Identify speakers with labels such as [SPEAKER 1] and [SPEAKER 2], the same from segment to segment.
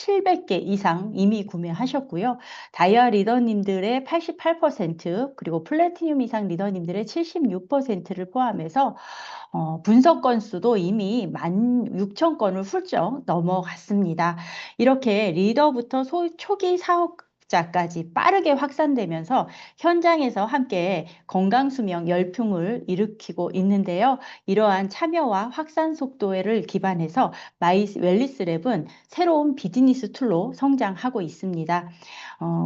[SPEAKER 1] 700개 이상 이미 구매하셨고요. 다이아 리더님들의 88%, 그리고 플래티늄 이상 리더님들의 76%를 포함해서 분석 건수도 이미 16,000건을 훌쩍 넘어갔습니다. 이렇게 리더부터 초기 사업자까지 빠르게 확산되면서 현장에서 함께 건강수명 열풍을 일으키고 있는데요. 이러한 참여와 확산 속도를 기반해서 마이 웰리스랩은 새로운 비즈니스 툴로 성장하고 있습니다.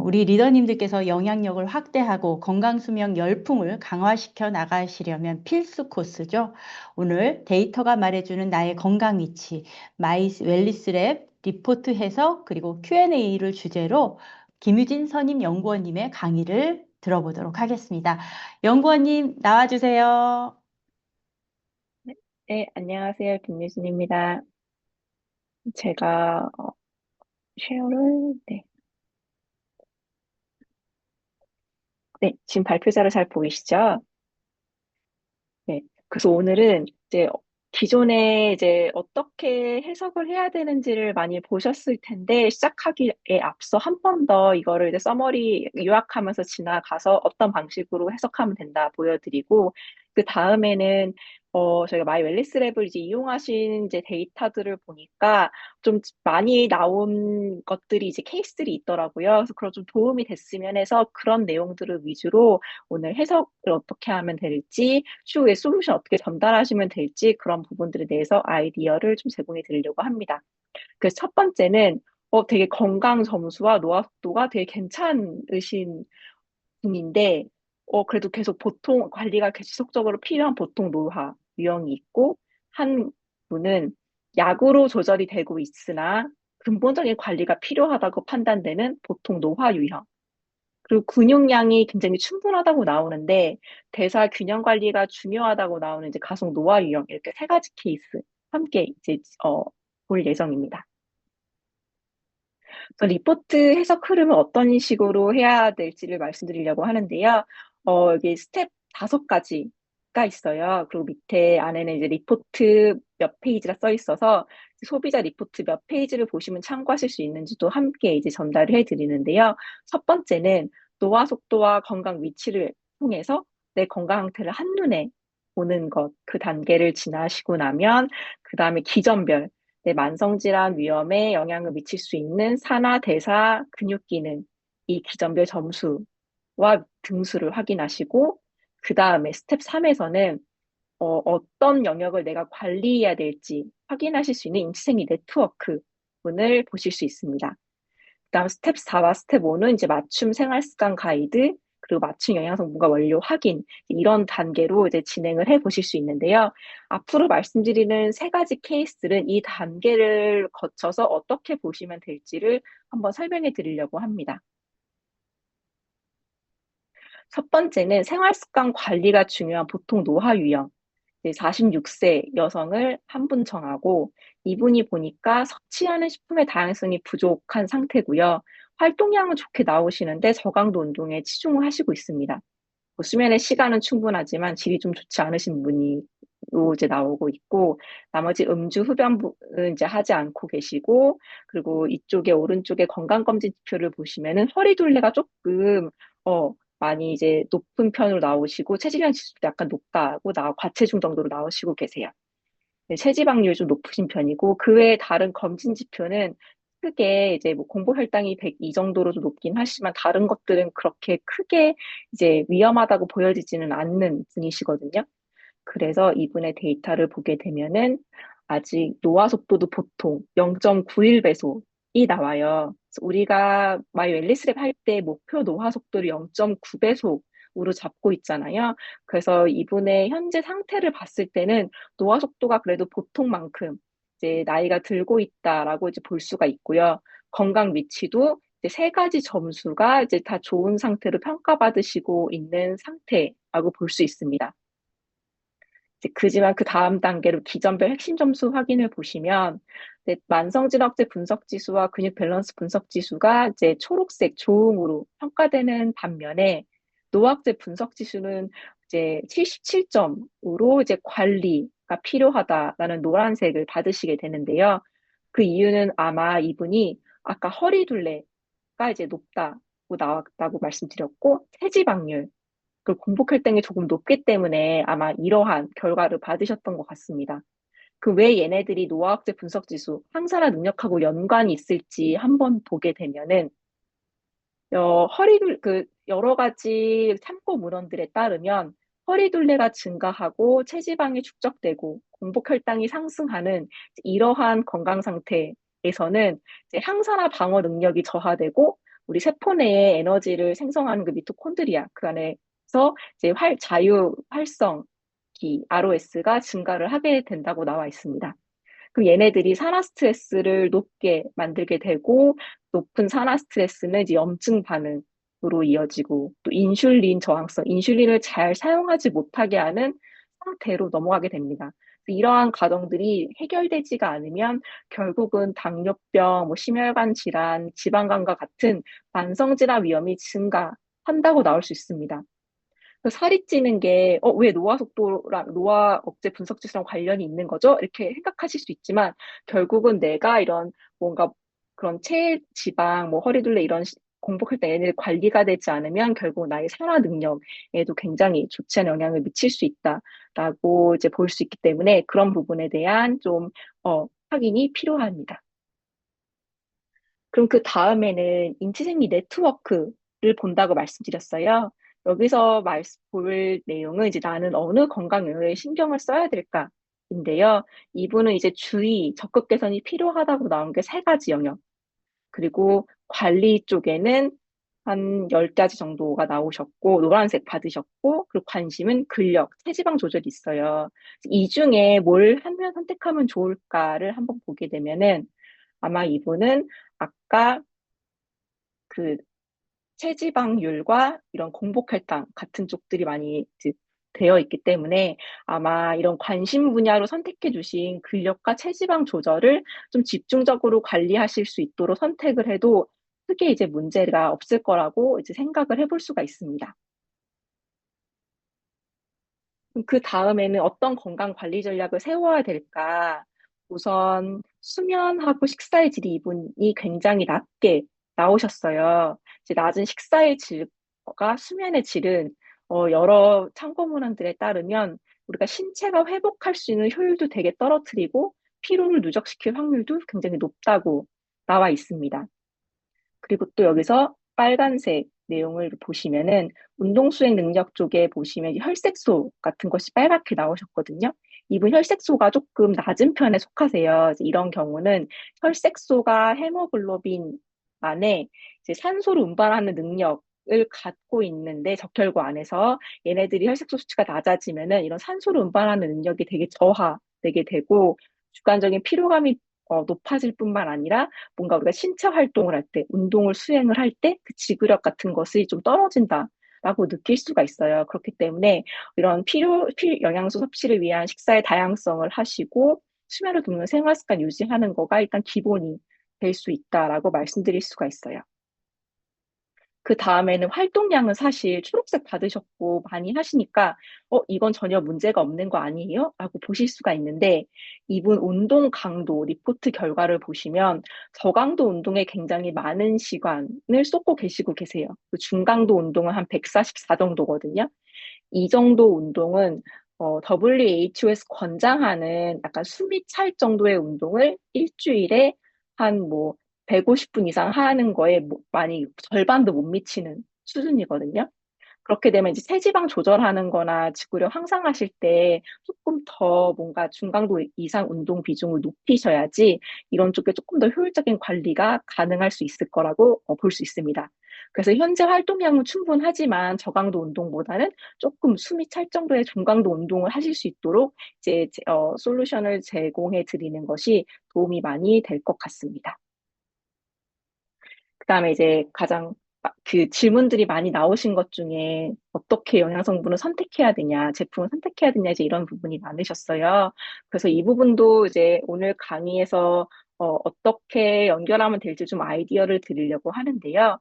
[SPEAKER 1] 우리 리더님들께서 영향력을 확대하고 건강수명 열풍을 강화시켜 나가시려면 필수 코스죠. 오늘 데이터가 말해주는 나의 건강 위치, 마이 웰리스랩 리포트 해석, 그리고 Q&A를 주제로 김유진 선임 연구원님의 강의를 들어보도록 하겠습니다. 연구원님 나와주세요.
[SPEAKER 2] 네, 네, 안녕하세요. 김유진입니다. 제가 쉐어를, 네, 지금 발표자로 잘 보이시죠? 네, 그래서 오늘은 이제 기존에 이제 어떻게 해석을 해야 되는지를 많이 보셨을 텐데, 시작하기에 앞서 한 번 더 이거를 이제 서머리 요약하면서 지나가서 어떤 방식으로 해석하면 된다 보여드리고, 그 다음에는 저희가 마이 웰리스 랩을 이제 이용하신 이제 데이터들을 보니까 좀 많이 나온 것들이 이제 케이스들이 있더라고요. 그래서 그런 좀 도움이 됐으면 해서 그런 내용들을 위주로 오늘 해석을 어떻게 하면 될지, 추후에 솔루션 어떻게 전달하시면 될지 그런 부분들에 대해서 아이디어를 좀 제공해 드리려고 합니다. 그래서 첫 번째는 되게 건강 점수와 노화 속도가 되게 괜찮으신 분인데 그래도 계속 보통 관리가 지속적으로 필요한 보통 노화 유형이 있고 한 분은 약으로 조절이 되고 있으나 근본적인 관리가 필요하다고 판단되는 보통 노화 유형. 그리고 근육량이 굉장히 충분하다고 나오는데 대사 균형 관리가 중요하다고 나오는 이제 가속 노화 유형 이렇게 세 가지 케이스 함께 이제 볼 예정입니다. 그래서 리포트 해석 흐름을 어떤 식으로 해야 될지를 말씀드리려고 하는데요. 여기 스텝 5가지가 있어요. 그리고 밑에 안에는 이제 리포트 몇 페이지가 써 있어서 소비자 리포트 몇 페이지를 보시면 참고하실 수 있는지도 함께 이제 전달을 해드리는데요. 첫 번째는 노화 속도와 건강 위치를 통해서 내 건강 상태를 한눈에 보는 것, 그 단계를 지나시고 나면 그 다음에 기전별 내 만성질환 위험에 영향을 미칠 수 있는 산화, 대사, 근육 기능, 이 기전별 점수와 등수를 확인하시고, 그 다음에 스텝 3에서는 어떤 영역을 내가 관리해야 될지 확인하실 수 있는 인치생리 네트워크 분을 보실 수 있습니다. 그다음 스텝 4와 스텝 5는 이제 맞춤 생활 습관 가이드, 그리고 맞춤 영양 성분과 원료 확인, 이런 단계로 이제 진행을 해 보실 수 있는데요. 앞으로 말씀드리는 세 가지 케이스들은 이 단계를 거쳐서 어떻게 보시면 될지를 한번 설명해 드리려고 합니다. 첫 번째는 생활 습관 관리가 중요한 보통 노화 유형. 46세 여성을 한 분 정하고 이분이 보니까 섭취하는 식품의 다양성이 부족한 상태고요. 활동량은 좋게 나오시는데 저강도 운동에 치중을 하시고 있습니다. 뭐 수면의 시간은 충분하지만 질이 좀 좋지 않으신 분이 이제 나오고 있고 나머지 음주 흡연은 이제 하지 않고 계시고 그리고 이쪽에 오른쪽에 건강검진 지표를 보시면은 허리둘레가 조금 많이 이제 높은 편으로 나오시고 체질량 지수도 약간 높다고 과체중 정도로 나오시고 계세요. 네, 체지방률이 좀 높으신 편이고 그 외에 다른 검진 지표는 크게 이제 뭐 공복 혈당이 102 정도로도 높긴 하지만 다른 것들은 그렇게 크게 이제 위험하다고 보여지지는 않는 분이시거든요. 그래서 이분의 데이터를 보게 되면은 아직 노화 속도도 보통 0.91배속이 나와요. 그래서 우리가 마이 웰리스랩 할 때 목표 노화 속도를 0.9배속으로 잡고 있잖아요. 그래서 이분의 현재 상태를 봤을 때는 노화 속도가 그래도 보통만큼 이제 나이가 들고 있다라고 이제 볼 수가 있고요. 건강 위치도 이제 세 가지 점수가 이제 다 좋은 상태로 평가받으시고 있는 상태라고 볼 수 있습니다. 그지만 그 다음 단계로 기전별 핵심 점수 확인을 보시면 만성질환제 분석 지수와 근육 밸런스 분석 지수가 이제 초록색 조응으로 평가되는 반면에 노학제 분석 지수는 이제 77점으로 이제 관리가 필요하다라는 노란색을 받으시게 되는데요. 그 이유는 아마 이분이 아까 허리둘레가 이제 높다고 나왔다고 말씀드렸고, 체지방률, 그 공복혈당이 조금 높기 때문에 아마 이러한 결과를 받으셨던 것 같습니다. 그 왜 얘네들이 노화학제 분석지수, 항산화 능력하고 연관이 있을지 한번 보게 되면은, 여러 가지 참고 문헌들에 따르면 허리둘레가 증가하고 체지방이 축적되고 공복혈당이 상승하는 이러한 건강 상태에서는 이제 항산화 방어 능력이 저하되고 우리 세포 내에 에너지를 생성하는 그 미토콘드리아 그 안에서 이제 자유 활성기 ROS가 증가를 하게 된다고 나와 있습니다. 그럼 얘네들이 산화 스트레스를 높게 만들게 되고 높은 산화 스트레스는 이제 염증 반응으로 이어지고 또 인슐린 저항성, 인슐린을 잘 사용하지 못하게 하는 상태로 넘어가게 됩니다. 이러한 과정들이 해결되지가 않으면 결국은 당뇨병, 뭐 심혈관 질환, 지방간과 같은 만성 질환 위험이 증가한다고 나올 수 있습니다. 그 살이 찌는 게, 왜 노화 속도랑, 노화 억제 분석 지수랑 관련이 있는 거죠? 이렇게 생각하실 수 있지만, 결국은 내가 이런 뭔가 그런 체지방, 뭐 허리둘레 이런 공복할 때 얘네들 관리가 되지 않으면 결국 나의 산화 능력에도 굉장히 좋지 않은 영향을 미칠 수 있다라고 이제 볼 수 있기 때문에 그런 부분에 대한 좀, 확인이 필요합니다. 그럼 그 다음에는 인지생리 네트워크를 본다고 말씀드렸어요. 여기서 볼 내용은 이제 나는 어느 건강 영역에 신경을 써야 될까인데요. 이분은 이제 적극 개선이 필요하다고 나온 게 세 가지 영역. 그리고 관리 쪽에는 한 10가지 정도가 나오셨고, 노란색 받으셨고, 그리고 관심은 근력, 체지방 조절이 있어요. 이 중에 뭘 하면 선택하면 좋을까를 한번 보게 되면은 아마 이분은 아까 그 체지방률과 이런 공복혈당 같은 쪽들이 많이 이제 되어 있기 때문에 아마 이런 관심 분야로 선택해 주신 근력과 체지방 조절을 좀 집중적으로 관리하실 수 있도록 선택을 해도 크게 이제 문제가 없을 거라고 이제 생각을 해볼 수가 있습니다. 그 다음에는 어떤 건강 관리 전략을 세워야 될까? 우선 수면하고 식사의 질이 이분이 굉장히 낮게 나오셨어요. 이제 낮은 식사의 질과 수면의 질은 여러 참고 문헌들에 따르면 우리가 신체가 회복할 수 있는 효율도 되게 떨어뜨리고 피로를 누적시킬 확률도 굉장히 높다고 나와 있습니다. 그리고 또 여기서 빨간색 내용을 보시면은 운동 수행 능력 쪽에 보시면 혈색소 같은 것이 빨갛게 나오셨거든요. 이분 혈색소가 조금 낮은 편에 속하세요. 이런 경우는 혈색소가 헤모글로빈 안에 이제 산소를 운반하는 능력을 갖고 있는데 적혈구 안에서 얘네들이 혈색소 수치가 낮아지면은 이런 산소를 운반하는 능력이 되게 저하되게 되고 주관적인 피로감이 높아질 뿐만 아니라 뭔가 우리가 신체 활동을 할 때, 운동을 수행을 할 때 그 지구력 같은 것이 좀 떨어진다라고 느낄 수가 있어요. 그렇기 때문에 이런 영양소 섭취를 위한 식사의 다양성을 하시고 수면을 돕는 생활 습관 유지하는 거가 일단 기본이 될 수 있다라고 말씀드릴 수가 있어요. 그 다음에는 활동량은 사실 초록색 받으셨고 많이 하시니까, 이건 전혀 문제가 없는 거 아니에요? 라고 보실 수가 있는데, 이분 운동 강도 리포트 결과를 보시면 저강도 운동에 굉장히 많은 시간을 쏟고 계시고 계세요. 그 중강도 운동은 한 144 정도거든요. 이 정도 운동은 WHO에서 권장하는 약간 숨이 찰 정도의 운동을 일주일에 한 뭐 150분 이상 하는 거에 많이 절반도 못 미치는 수준이거든요. 그렇게 되면 이제 체지방 조절하는 거나 지구력 향상하실 때 조금 더 뭔가 중강도 이상 운동 비중을 높이셔야지 이런 쪽에 조금 더 효율적인 관리가 가능할 수 있을 거라고 볼 수 있습니다. 그래서 현재 활동량은 충분하지만 저강도 운동보다는 조금 숨이 찰 정도의 중강도 운동을 하실 수 있도록 이제 솔루션을 제공해 드리는 것이 도움이 많이 될 것 같습니다. 그다음에 이제 가장 그 질문들이 많이 나오신 것 중에 어떻게 영양 성분을 선택해야 되냐, 제품을 선택해야 되냐, 이제 이런 부분이 많으셨어요. 그래서 이 부분도 이제 오늘 강의에서 어떻게 연결하면 될지 좀 아이디어를 드리려고 하는데요.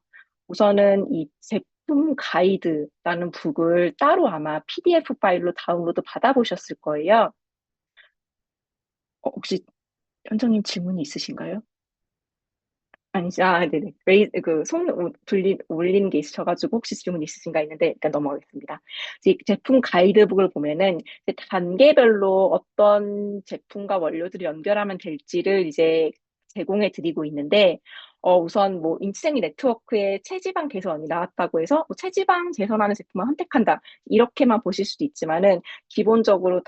[SPEAKER 2] 우선은 이 제품 가이드라는 북을 따로 아마 PDF 파일로 다운로드 받아보셨을 거예요. 혹시 현정님 질문이 있으신가요? 네네. 올린 게 있으셔가지고 혹시 질문 있으신가 했는데 일단 넘어가겠습니다. 이제 제품 가이드북을 보면은 이제 단계별로 어떤 제품과 원료들을 연결하면 될지를 이제 제공해 드리고 있는데, 우선 뭐 인치생리 네트워크에 체지방 개선이 나왔다고 해서 뭐 체지방 개선하는 제품을 선택한다. 이렇게만 보실 수도 있지만은 기본적으로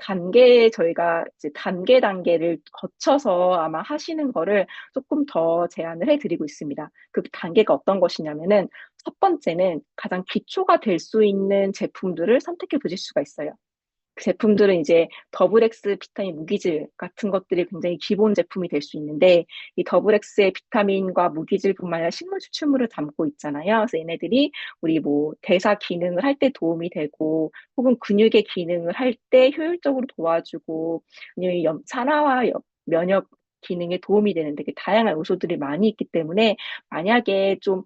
[SPEAKER 2] 저희가 이제 단계를 거쳐서 아마 하시는 거를 조금 더 제안을 해드리고 있습니다. 그 단계가 어떤 것이냐면은 첫 번째는 가장 기초가 될 수 있는 제품들을 선택해 보실 수가 있어요. 그 제품들은 이제 더블 X 비타민 무기질 같은 것들이 굉장히 기본 제품이 될 수 있는데, 이 더블 X의 비타민과 무기질뿐만 아니라 식물 추출물을 담고 있잖아요. 그래서 얘네들이 우리 뭐 대사 기능을 할 때 도움이 되고, 혹은 근육의 기능을 할 때 효율적으로 도와주고, 아니면 산화와 면역 기능에 도움이 되는 되게 다양한 요소들이 많이 있기 때문에, 만약에 좀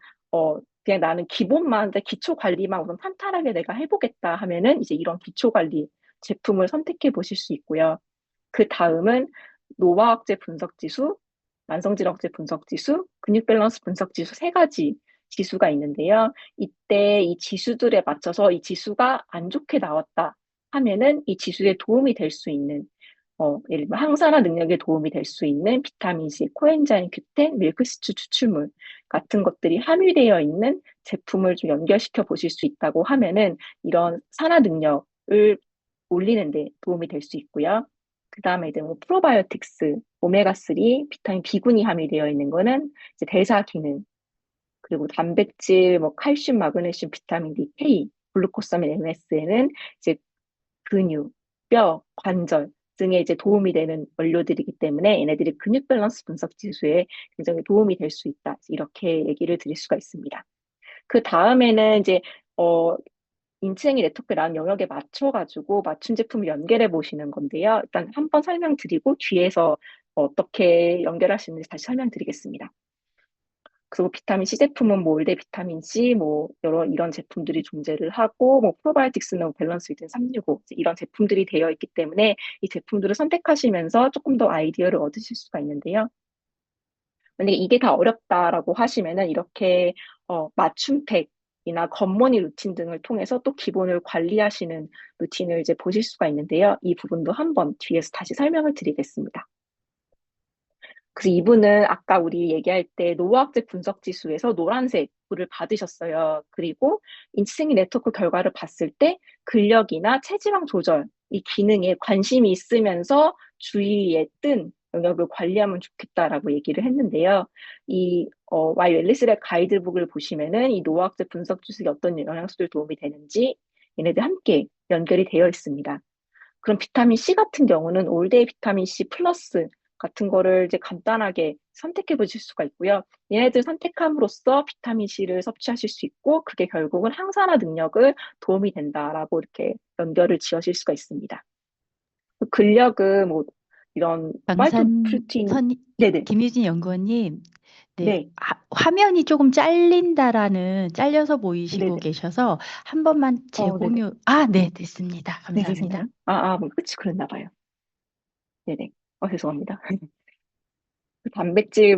[SPEAKER 2] 그냥 나는 기본만, 기초 관리만 우선 탄탄하게 내가 해보겠다 하면은 이제 이런 기초 관리 제품을 선택해 보실 수 있고요. 그 다음은 노화학제 분석지수, 만성질환학제 분석지수, 근육밸런스 분석지수 세 가지 지수가 있는데요. 이때 이 지수들에 맞춰서 이 지수가 안 좋게 나왔다 하면은 이 지수에 도움이 될 수 있는 예를 들면 항산화 능력에 도움이 될 수 있는 비타민C, 코엔자임 Q10, 밀크시추 추출물 같은 것들이 함유되어 있는 제품을 좀 연결시켜 보실 수 있다고 하면은 이런 산화 능력을 올리는 데 도움이 될 수 있고요. 그 다음에 이제 뭐 프로바이오틱스, 오메가3, 비타민 B군이 함유되어 있는 거는 이제 대사 기능, 그리고 단백질, 뭐 칼슘, 마그네슘, 비타민 D, K, 글루코사민, MSN은 이제 근육, 뼈, 관절 등에 이제 도움이 되는 원료들이기 때문에 얘네들이 근육 밸런스 분석 지수에 굉장히 도움이 될 수 있다. 이렇게 얘기를 드릴 수가 있습니다. 그 다음에는 이제 어, 인체행위 네트워크라는 영역에 맞춰가지고 맞춤 제품을 연결해 보시는 건데요. 일단 한번 설명드리고 뒤에서 어떻게 연결할 수 있는지 다시 설명드리겠습니다. 그리고 비타민 C 제품은 뭐 올데 비타민 C 뭐 여러 이런 제품들이 존재를 하고 뭐 프로바이오틱스는 밸런스 위든 365 이런 제품들이 되어 있기 때문에 이 제품들을 선택하시면서 조금 더 아이디어를 얻으실 수가 있는데요. 만약에 이게 다 어렵다라고 하시면은 이렇게 맞춤팩이나 겉모니 루틴 등을 통해서 또 기본을 관리하시는 루틴을 이제 보실 수가 있는데요. 이 부분도 한번 뒤에서 다시 설명을 드리겠습니다. 그래서 이분은 아까 우리 얘기할 때 노화학제 분석 지수에서 노란색 불을 받으셨어요. 그리고 인지생리 네트워크 결과를 봤을 때 근력이나 체지방 조절 이 기능에 관심이 있으면서 주위에 뜬 영역을 관리하면 좋겠다라고 얘기를 했는데요. Y 웰리스의 가이드북을 보시면은 이 노화학제 분석 지수에 어떤 영양소들 도움이 되는지 얘네들 함께 연결이 되어 있습니다. 그럼 비타민 C 같은 경우는 올데이 비타민 C 플러스 같은 거를 이제 간단하게 선택해 보실 수가 있고요. 얘네들 선택함으로써 비타민 C를 섭취하실 수 있고 그게 결국은 항산화 능력을 도움이 된다라고 이렇게 연결을 지으실 수가 있습니다. 근력은 뭐 이런
[SPEAKER 1] 강산
[SPEAKER 2] 마이크로프로틴
[SPEAKER 1] 선
[SPEAKER 2] 네네
[SPEAKER 1] 김유진 연구원님, 네,
[SPEAKER 2] 네
[SPEAKER 1] 화면이 조금 잘려서 보이시고
[SPEAKER 2] 네네
[SPEAKER 1] 계셔서 한 번만
[SPEAKER 2] 네네
[SPEAKER 1] 네, 됐습니다.
[SPEAKER 2] 네 되셨나요?
[SPEAKER 1] 감사합니다.
[SPEAKER 2] 뭐 끝이 그랬나 봐요. 네네 죄송합니다. 그 단백질,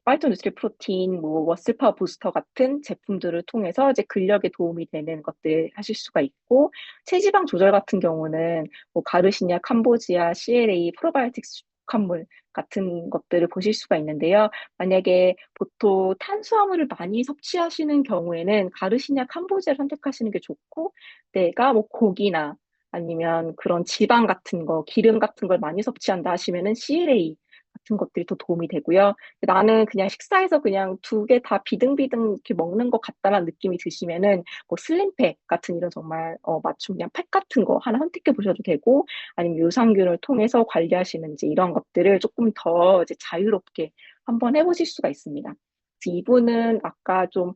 [SPEAKER 2] 파이토 누트리 프로틴, 뭐 머슬파워 부스터 같은 제품들을 통해서 이제 근력에 도움이 되는 것들 하실 수가 있고, 체지방 조절 같은 경우는 뭐 가르시니아, 캄보지아, CLA, 프로바이오틱스 축합물 같은 것들을 보실 수가 있는데요. 만약에 보통 탄수화물을 많이 섭취하시는 경우에는 가르시니아, 캄보지아를 선택하시는 게 좋고, 내가 뭐 고기나 아니면 그런 지방 같은 거, 기름 같은 걸 많이 섭취한다 하시면은 CLA 같은 것들이 더 도움이 되고요. 나는 그냥 식사에서 그냥 두 개 다 비등비등 이렇게 먹는 것 같다는 느낌이 드시면은 뭐 슬림팩 같은 이런 정말 맞춤 그냥 팩 같은 거 하나 선택해 보셔도 되고 아니면 유산균을 통해서 관리하시는지 이런 것들을 조금 더 이제 자유롭게 한번 해보실 수가 있습니다. 그래서 이분은 아까 좀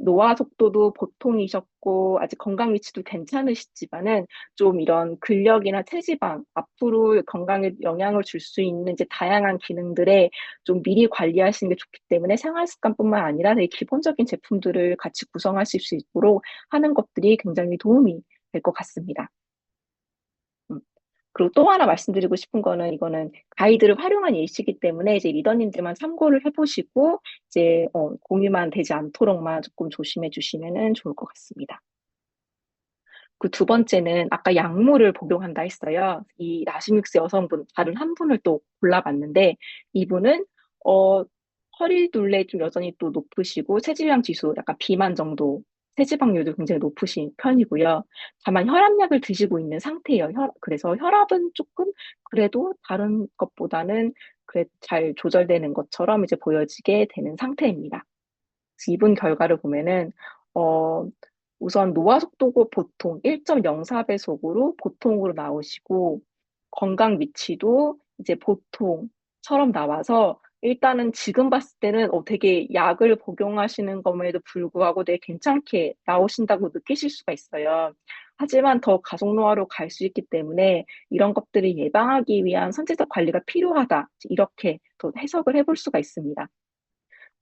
[SPEAKER 2] 노화 속도도 보통이셨고 아직 건강 위치도 괜찮으시지만은 좀 이런 근력이나 체지방 앞으로 건강에 영향을 줄 수 있는 이제 다양한 기능들에 좀 미리 관리하시는 게 좋기 때문에 생활 습관뿐만 아니라 되게 기본적인 제품들을 같이 구성하실 수 있도록 하는 것들이 굉장히 도움이 될 것 같습니다. 음. 그리고 또 하나 말씀드리고 싶은 거는 이거는 가이드를 활용한 예시이기 때문에 이제 리더님들만 참고를 해보시고 이제 공유만 되지 않도록만 조금 조심해 주시면은 좋을 것 같습니다. 그 두 번째는 아까 약물을 복용한다 했어요. 이 나시믹스 여성분 다른 한 분을 또 골라봤는데 이분은 어, 허리 둘레 좀 여전히 또 높으시고 체질량 지수 약간 비만 정도 체지방률도 굉장히 높으신 편이고요. 다만 혈압약을 드시고 있는 상태예요. 그래서 혈압은 조금 그래도 다른 것보다는 그래 잘 조절되는 것처럼 이제 보여지게 되는 상태입니다. 그래서 이분 결과를 보면은 어, 우선 노화 속도고 보통 1.04배속으로 보통으로 나오시고 건강 위치도 이제 보통처럼 나와서 일단은 지금 봤을 때는 되게 약을 복용하시는 것에도 불구하고 되게 괜찮게 나오신다고 느끼실 수가 있어요. 하지만 더 가속 노화로 갈 수 있기 때문에 이런 것들을 예방하기 위한 선제적 관리가 필요하다. 이렇게 또 해석을 해볼 수가 있습니다.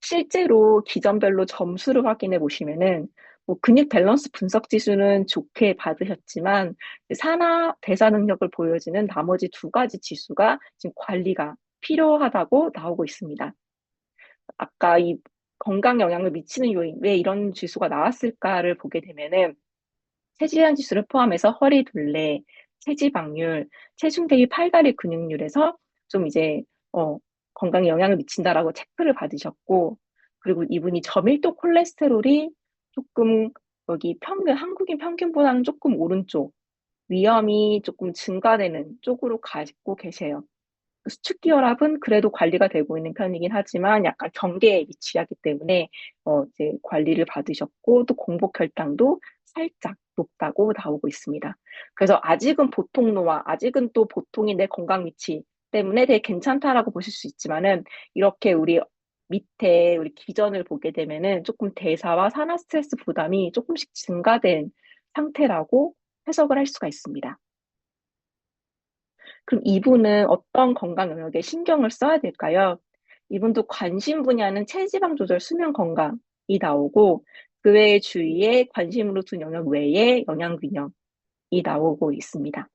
[SPEAKER 2] 실제로 기전별로 점수를 확인해 보시면은 뭐 근육 밸런스 분석 지수는 좋게 받으셨지만 산화 대사 능력을 보여주는 나머지 두 가지 지수가 지금 관리가 필요하다고 나오고 있습니다. 아까 이 건강 영향을 미치는 요인, 왜 이런 지수가 나왔을까를 보게 되면은 체질량 지수를 포함해서 허리 둘레, 체지방률, 체중 대비 팔다리 근육률에서 좀 이제 건강에 영향을 미친다라고 체크를 받으셨고, 그리고 이분이 저밀도 콜레스테롤이 조금 여기 평균 한국인 평균보다는 조금 오른쪽 위험이 조금 증가되는 쪽으로 가고 계세요. 수축기 혈압은 그래도 관리가 되고 있는 편이긴 하지만 약간 경계에 위치하기 때문에 이제 관리를 받으셨고 또 공복 혈당도 살짝 높다고 나오고 있습니다. 그래서 아직은 보통 노화, 아직은 또 보통이 내 건강 위치 때문에 되게 괜찮다라고 보실 수 있지만은 이렇게 우리 밑에 우리 기전을 보게 되면은 조금 대사와 산화 스트레스 부담이 조금씩 증가된 상태라고 해석을 할 수가 있습니다. 그럼 이분은 어떤 건강 영역에 신경을 써야 될까요? 이분도 관심 분야는 체지방 조절, 수면 건강이 나오고 그 외에 주위에 관심으로 둔 영역 외에 영양 균형이 나오고 있습니다.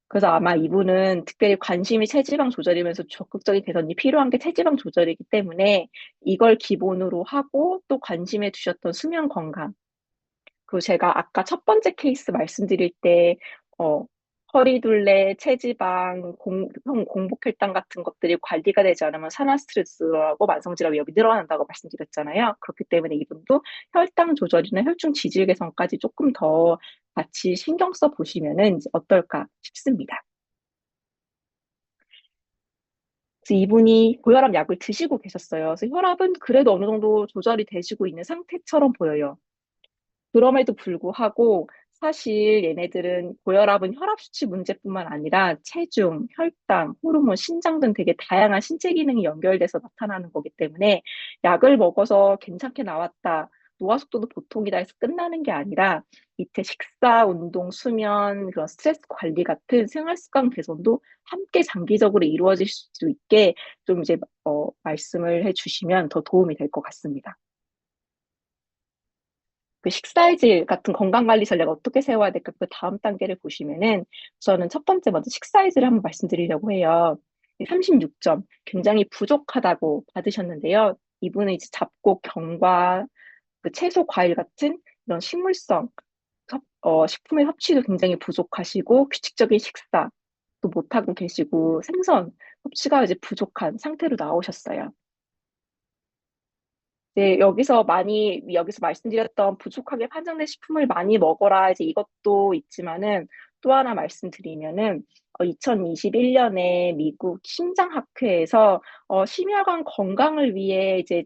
[SPEAKER 2] 그래서 아마 이분은 특별히 관심이 체지방 조절이면서 적극적인 개선이 필요한 게 체지방 조절이기 때문에 이걸 기본으로 하고 또 관심에 두셨던 수면 건강 그리고 제가 아까 첫 번째 케이스 말씀드릴 때, 어, 허리둘레, 체지방, 공복혈당 같은 것들이 관리가 되지 않으면 산화 스트레스라고 만성질환 위험이 늘어난다고 말씀드렸잖아요. 그렇기 때문에 이분도 혈당 조절이나 혈중 지질 개선까지 조금 더 같이 신경 써 보시면은 어떨까 싶습니다. 그래서 이분이 고혈압 약을 드시고 계셨어요. 그래서 혈압은 그래도 어느 정도 조절이 되시고 있는 상태처럼 보여요. 그럼에도 불구하고 사실 얘네들은 고혈압은 혈압 수치 문제뿐만 아니라 체중, 혈당, 호르몬, 신장 등 되게 다양한 신체 기능이 연결돼서 나타나는 거기 때문에 약을 먹어서 괜찮게 나왔다. 노화 속도도 보통이다 해서 끝나는 게 아니라 밑에 식사, 운동, 수면, 그런 스트레스 관리 같은 생활 습관 개선도 함께 장기적으로 이루어질 수 있게 좀 이제 말씀을 해주시면 더 도움이 될 것 같습니다. 그 식사의 질 같은 건강관리 전략 어떻게 세워야 될까? 그 다음 단계를 보시면은 저는 첫 번째 먼저 식사의 질을 한번 말씀드리려고 해요. 36점 굉장히 부족하다고 받으셨는데요. 이분은 이제 잡곡, 견과, 그 채소, 과일 같은 이런 식물성 식품의 섭취도 굉장히 부족하시고 규칙적인 식사도 못하고 계시고 생선 섭취가 이제 부족한 상태로 나오셨어요. 네, 여기서 말씀드렸던 부족하게 판정된 식품을 많이 먹어라. 이제 이것도 있지만은 또 하나 말씀드리면은 2021년에 미국 심장학회에서 심혈관 건강을 위해 이제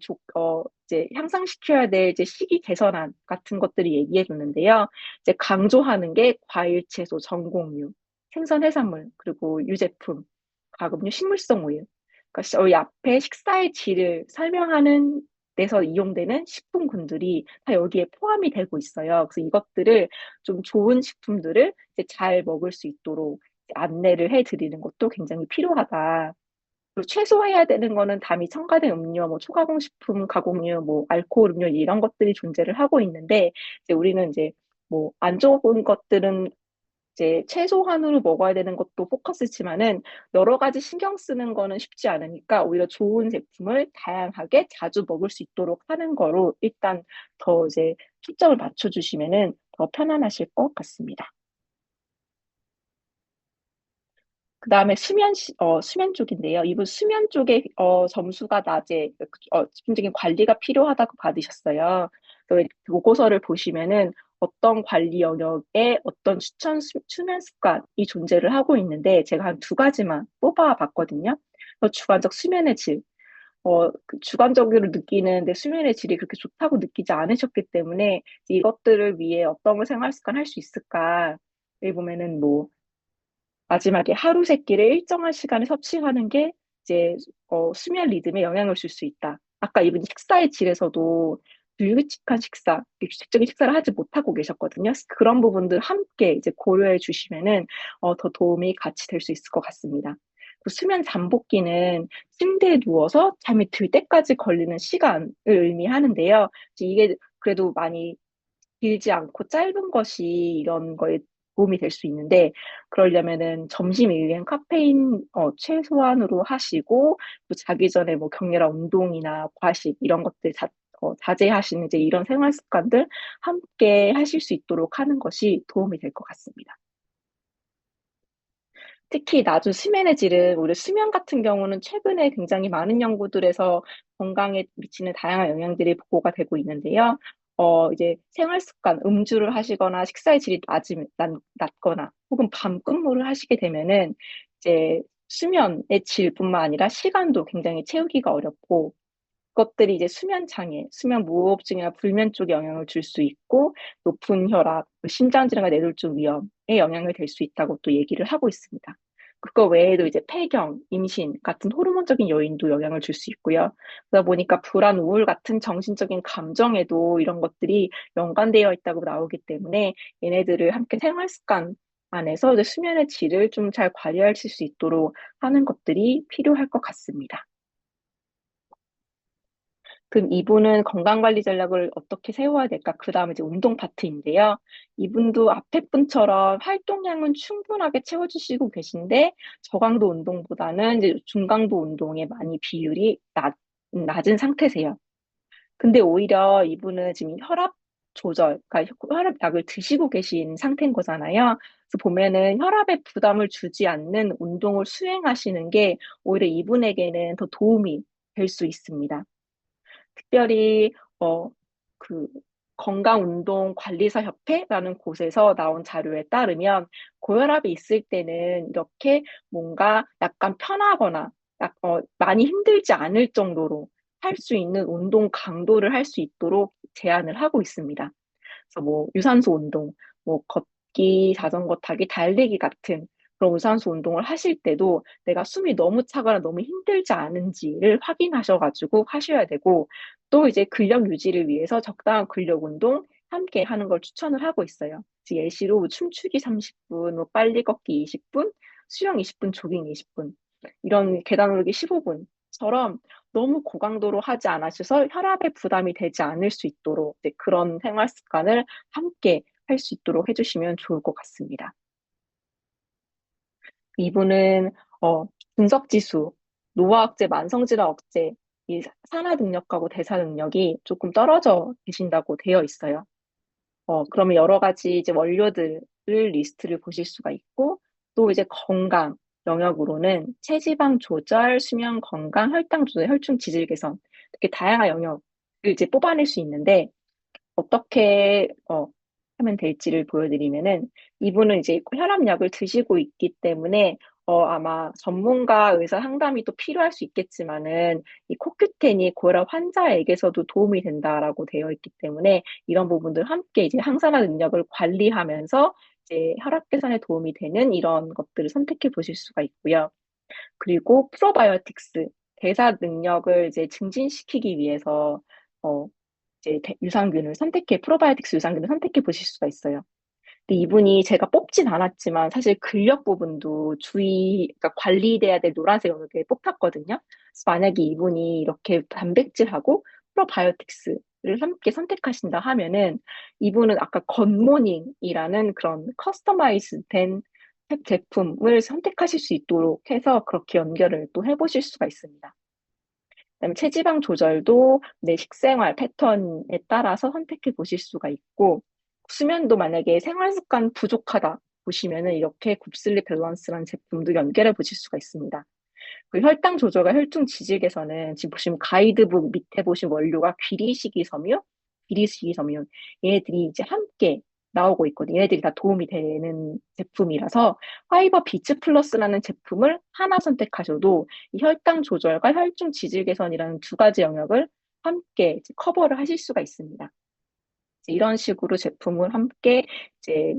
[SPEAKER 2] 향상시켜야 될 이제 식이 개선안 같은 것들을 얘기해 줬는데요. 이제 강조하는 게 과일, 채소, 전곡류, 생선, 해산물, 그리고 유제품, 가금류, 식물성 우유. 그러니까 이 앞에 식사의 질을 설명하는 데서 이용되는 식품군들이 다 여기에 포함이 되고 있어요. 그래서 이것들을 좀 좋은 식품들을 이제 잘 먹을 수 있도록 안내를 해드리는 것도 굉장히 필요하다. 그리고 최소화해야 되는 거는 담이 첨가된 음료, 뭐 초가공 식품, 가공류, 뭐 알코올 음료 이런 것들이 존재를 하고 있는데 이제 우리는 이제 뭐 안 좋은 것들은 이제 최소한으로 먹어야 되는 것도 포커스지만은 여러 가지 신경 쓰는 거는 쉽지 않으니까 오히려 좋은 제품을 다양하게 자주 먹을 수 있도록 하는 거로 일단 더 이제 초점을 맞춰주시면은 더 편안하실 것 같습니다. 그 다음에 수면 쪽인데요. 이분 수면 쪽에 점수가 낮에 집중적인 관리가 필요하다고 받으셨어요. 그래서 보고서를 보시면은 어떤 관리 영역에 어떤 수면 습관이 존재를 하고 있는데 제가 한 두 가지만 뽑아봤거든요. 주관적 수면의 질. 그 주관적으로 느끼는데 수면의 질이 그렇게 좋다고 느끼지 않으셨기 때문에 이것들을 위해 어떤 생활 습관 할 수 있을까? 여기 보면은 뭐 마지막에 하루 세끼를 일정한 시간에 섭취하는 게 이제 수면 리듬에 영향을 줄 수 있다. 아까 이분이 식사의 질에서도 불규칙한 식사, 규칙적인 식사를 하지 못하고 계셨거든요. 그런 부분들 함께 이제 고려해 주시면은 더 도움이 같이 될 수 있을 것 같습니다. 그 수면 잠복기는 침대에 누워서 잠이 들 때까지 걸리는 시간을 의미하는데요. 이제 이게 그래도 많이 길지 않고 짧은 것이 이런 거에 도움이 될 수 있는데 그러려면은 점심 이후엔 카페인 최소한으로 하시고 또 자기 전에 뭐 격렬한 운동이나 과식 이런 것들 자제하시는 이제 이런 생활 습관들 함께 하실 수 있도록 하는 것이 도움이 될 것 같습니다. 특히 낮은 수면의 질은 우리 수면 같은 경우는 최근에 굉장히 많은 연구들에서 건강에 미치는 다양한 영향들이 보고가 되고 있는데요. 이제 생활 습관, 음주를 하시거나 식사의 질이 낮거나 혹은 밤 근무를 하시게 되면은 이제 수면의 질뿐만 아니라 시간도 굉장히 채우기가 어렵고 그것들이 이제 수면 장애, 수면 무호흡증이나 불면 쪽에 영향을 줄 수 있고 높은 혈압, 심장 질환과 뇌졸중 위험에 영향을 될 수 있다고 또 얘기를 하고 있습니다. 그거 외에도 이제 폐경, 임신 같은 호르몬적인 요인도 영향을 줄 수 있고요. 그러다 보니까 불안, 우울 같은 정신적인 감정에도 이런 것들이 연관되어 있다고 나오기 때문에 얘네들을 함께 생활 습관 안에서 이제 수면의 질을 좀 잘 관리하실 수 있도록 하는 것들이 필요할 것 같습니다. 그럼 이분은 건강관리 전략을 어떻게 세워야 될까? 그 다음에 이제 운동 파트인데요. 이분도 앞에 분처럼 활동량은 충분하게 채워주시고 계신데, 저강도 운동보다는 이제 중강도 운동에 많이 비율이 낮은 상태세요. 근데 오히려 이분은 지금 혈압 조절, 그러니까 혈압약을 드시고 계신 상태인 거잖아요. 그래서 보면은 혈압에 부담을 주지 않는 운동을 수행하시는 게 오히려 이분에게는 더 도움이 될 수 있습니다. 특별히 그 건강운동관리사협회라는 곳에서 나온 자료에 따르면 고혈압이 있을 때는 이렇게 뭔가 약간 편하거나 많이 힘들지 않을 정도로 할 수 있는 운동 강도를 할 수 있도록 제안을 하고 있습니다. 그래서 뭐 유산소 운동, 뭐 걷기, 자전거 타기, 달리기 같은 그런 유산소 운동을 하실 때도 내가 숨이 너무 차거나 너무 힘들지 않은지를 확인하셔가지고 하셔야 되고 또 이제 근력 유지를 위해서 적당한 근력 운동 함께 하는 걸 추천을 하고 있어요. 예시로 뭐 춤추기 30분, 뭐 빨리 걷기 20분, 수영 20분, 조깅 20분, 이런 계단 오르기 15분처럼 너무 고강도로 하지 않으셔서 혈압에 부담이 되지 않을 수 있도록 이제 그런 생활 습관을 함께 할 수 있도록 해주시면 좋을 것 같습니다. 이분은 분석 지수, 노화 억제, 만성질환 억제, 이 산화 능력하고 대사 능력이 조금 떨어져 계신다고 되어 있어요. 그러면 여러 가지 이제 원료들을 리스트를 보실 수가 있고, 또 이제 건강 영역으로는 체지방 조절, 수면 건강, 혈당 조절, 혈중 지질 개선, 이렇게 다양한 영역을 이제 뽑아낼 수 있는데, 어떻게 하면 될지를 보여드리면은 이분은 이제 혈압약을 드시고 있기 때문에 아마 전문가 의사 상담이 또 필요할 수 있겠지만은 이 코큐텐이 고혈압 환자에게서도 도움이 된다라고 되어 있기 때문에 이런 부분들 함께 이제 항산화 능력을 관리하면서 이제 혈압 개선에 도움이 되는 이런 것들을 선택해 보실 수가 있고요. 그리고 프로바이오틱스 대사 능력을 이제 증진시키기 위해서 어, 이제 유산균을 프로바이오틱스 유산균을 선택해 보실 수가 있어요. 근데 이분이 제가 뽑진 않았지만 사실 근력 부분도 그러니까 관리돼야 될 노란색 영역에 뽑혔거든요. 그래서 만약에 이분이 이렇게 단백질하고 프로바이오틱스 함께 선택하신다 하면은 이분은 아까 굿모닝이라는 그런 커스터마이즈 된 제품을 선택하실 수 있도록 해서 그렇게 연결을 또 해보실 수가 있습니다. 그다음에 체지방 조절도 내 식생활 패턴에 따라서 선택해 보실 수가 있고, 수면도 만약에 생활 습관 부족하다 보시면은 이렇게 굽슬립 밸런스라는 제품도 연결해 보실 수가 있습니다. 그 혈당 조절과 혈중 지질 개선은 지금 보시면 가이드북 밑에 보신 원료가 귀리식이섬유, 귀리식이섬유 얘네들이 이제 함께 나오고 있거든요. 얘네들이 다 도움이 되는 제품이라서 파이버 비츠 플러스라는 제품을 하나 선택하셔도 이 혈당 조절과 혈중 지질 개선이라는 두 가지 영역을 함께 이제 커버를 하실 수가 있습니다. 이런 식으로 제품을 함께 이제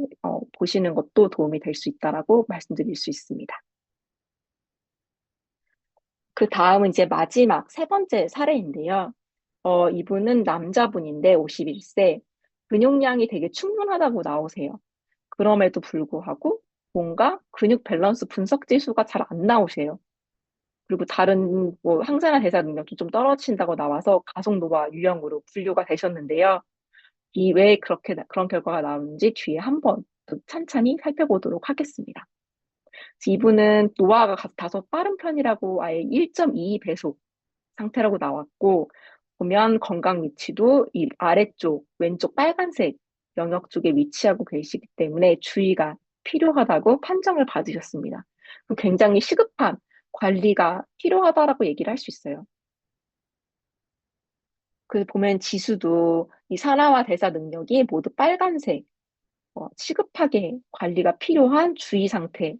[SPEAKER 2] 보시는 것도 도움이 될 수 있다라고 말씀드릴 수 있습니다. 그 다음은 이제 마지막 세 번째 사례인데요. 이분은 남자분인데 51세, 근육량이 되게 충분하다고 나오세요. 그럼에도 불구하고 뭔가 근육 밸런스 분석 지수가 잘 안 나오세요. 그리고 다른 뭐 항산화 대사 능력도 좀 떨어진다고 나와서 가속노화 유형으로 분류가 되셨는데요. 이 왜 그렇게 그런 결과가 나오는지 뒤에 한번 또 찬찬히 살펴보도록 하겠습니다. 이분은 노화가 다소 빠른 편이라고 아예 1.22배속 상태라고 나왔고, 보면 건강 위치도 이 아래쪽 왼쪽 빨간색 영역 쪽에 위치하고 계시기 때문에 주의가 필요하다고 판정을 받으셨습니다. 굉장히 시급한 관리가 필요하다라고 얘기를 할 수 있어요. 그 보면 지수도 이 산화와 대사 능력이 모두 빨간색, 시급하게 관리가 필요한 주의 상태로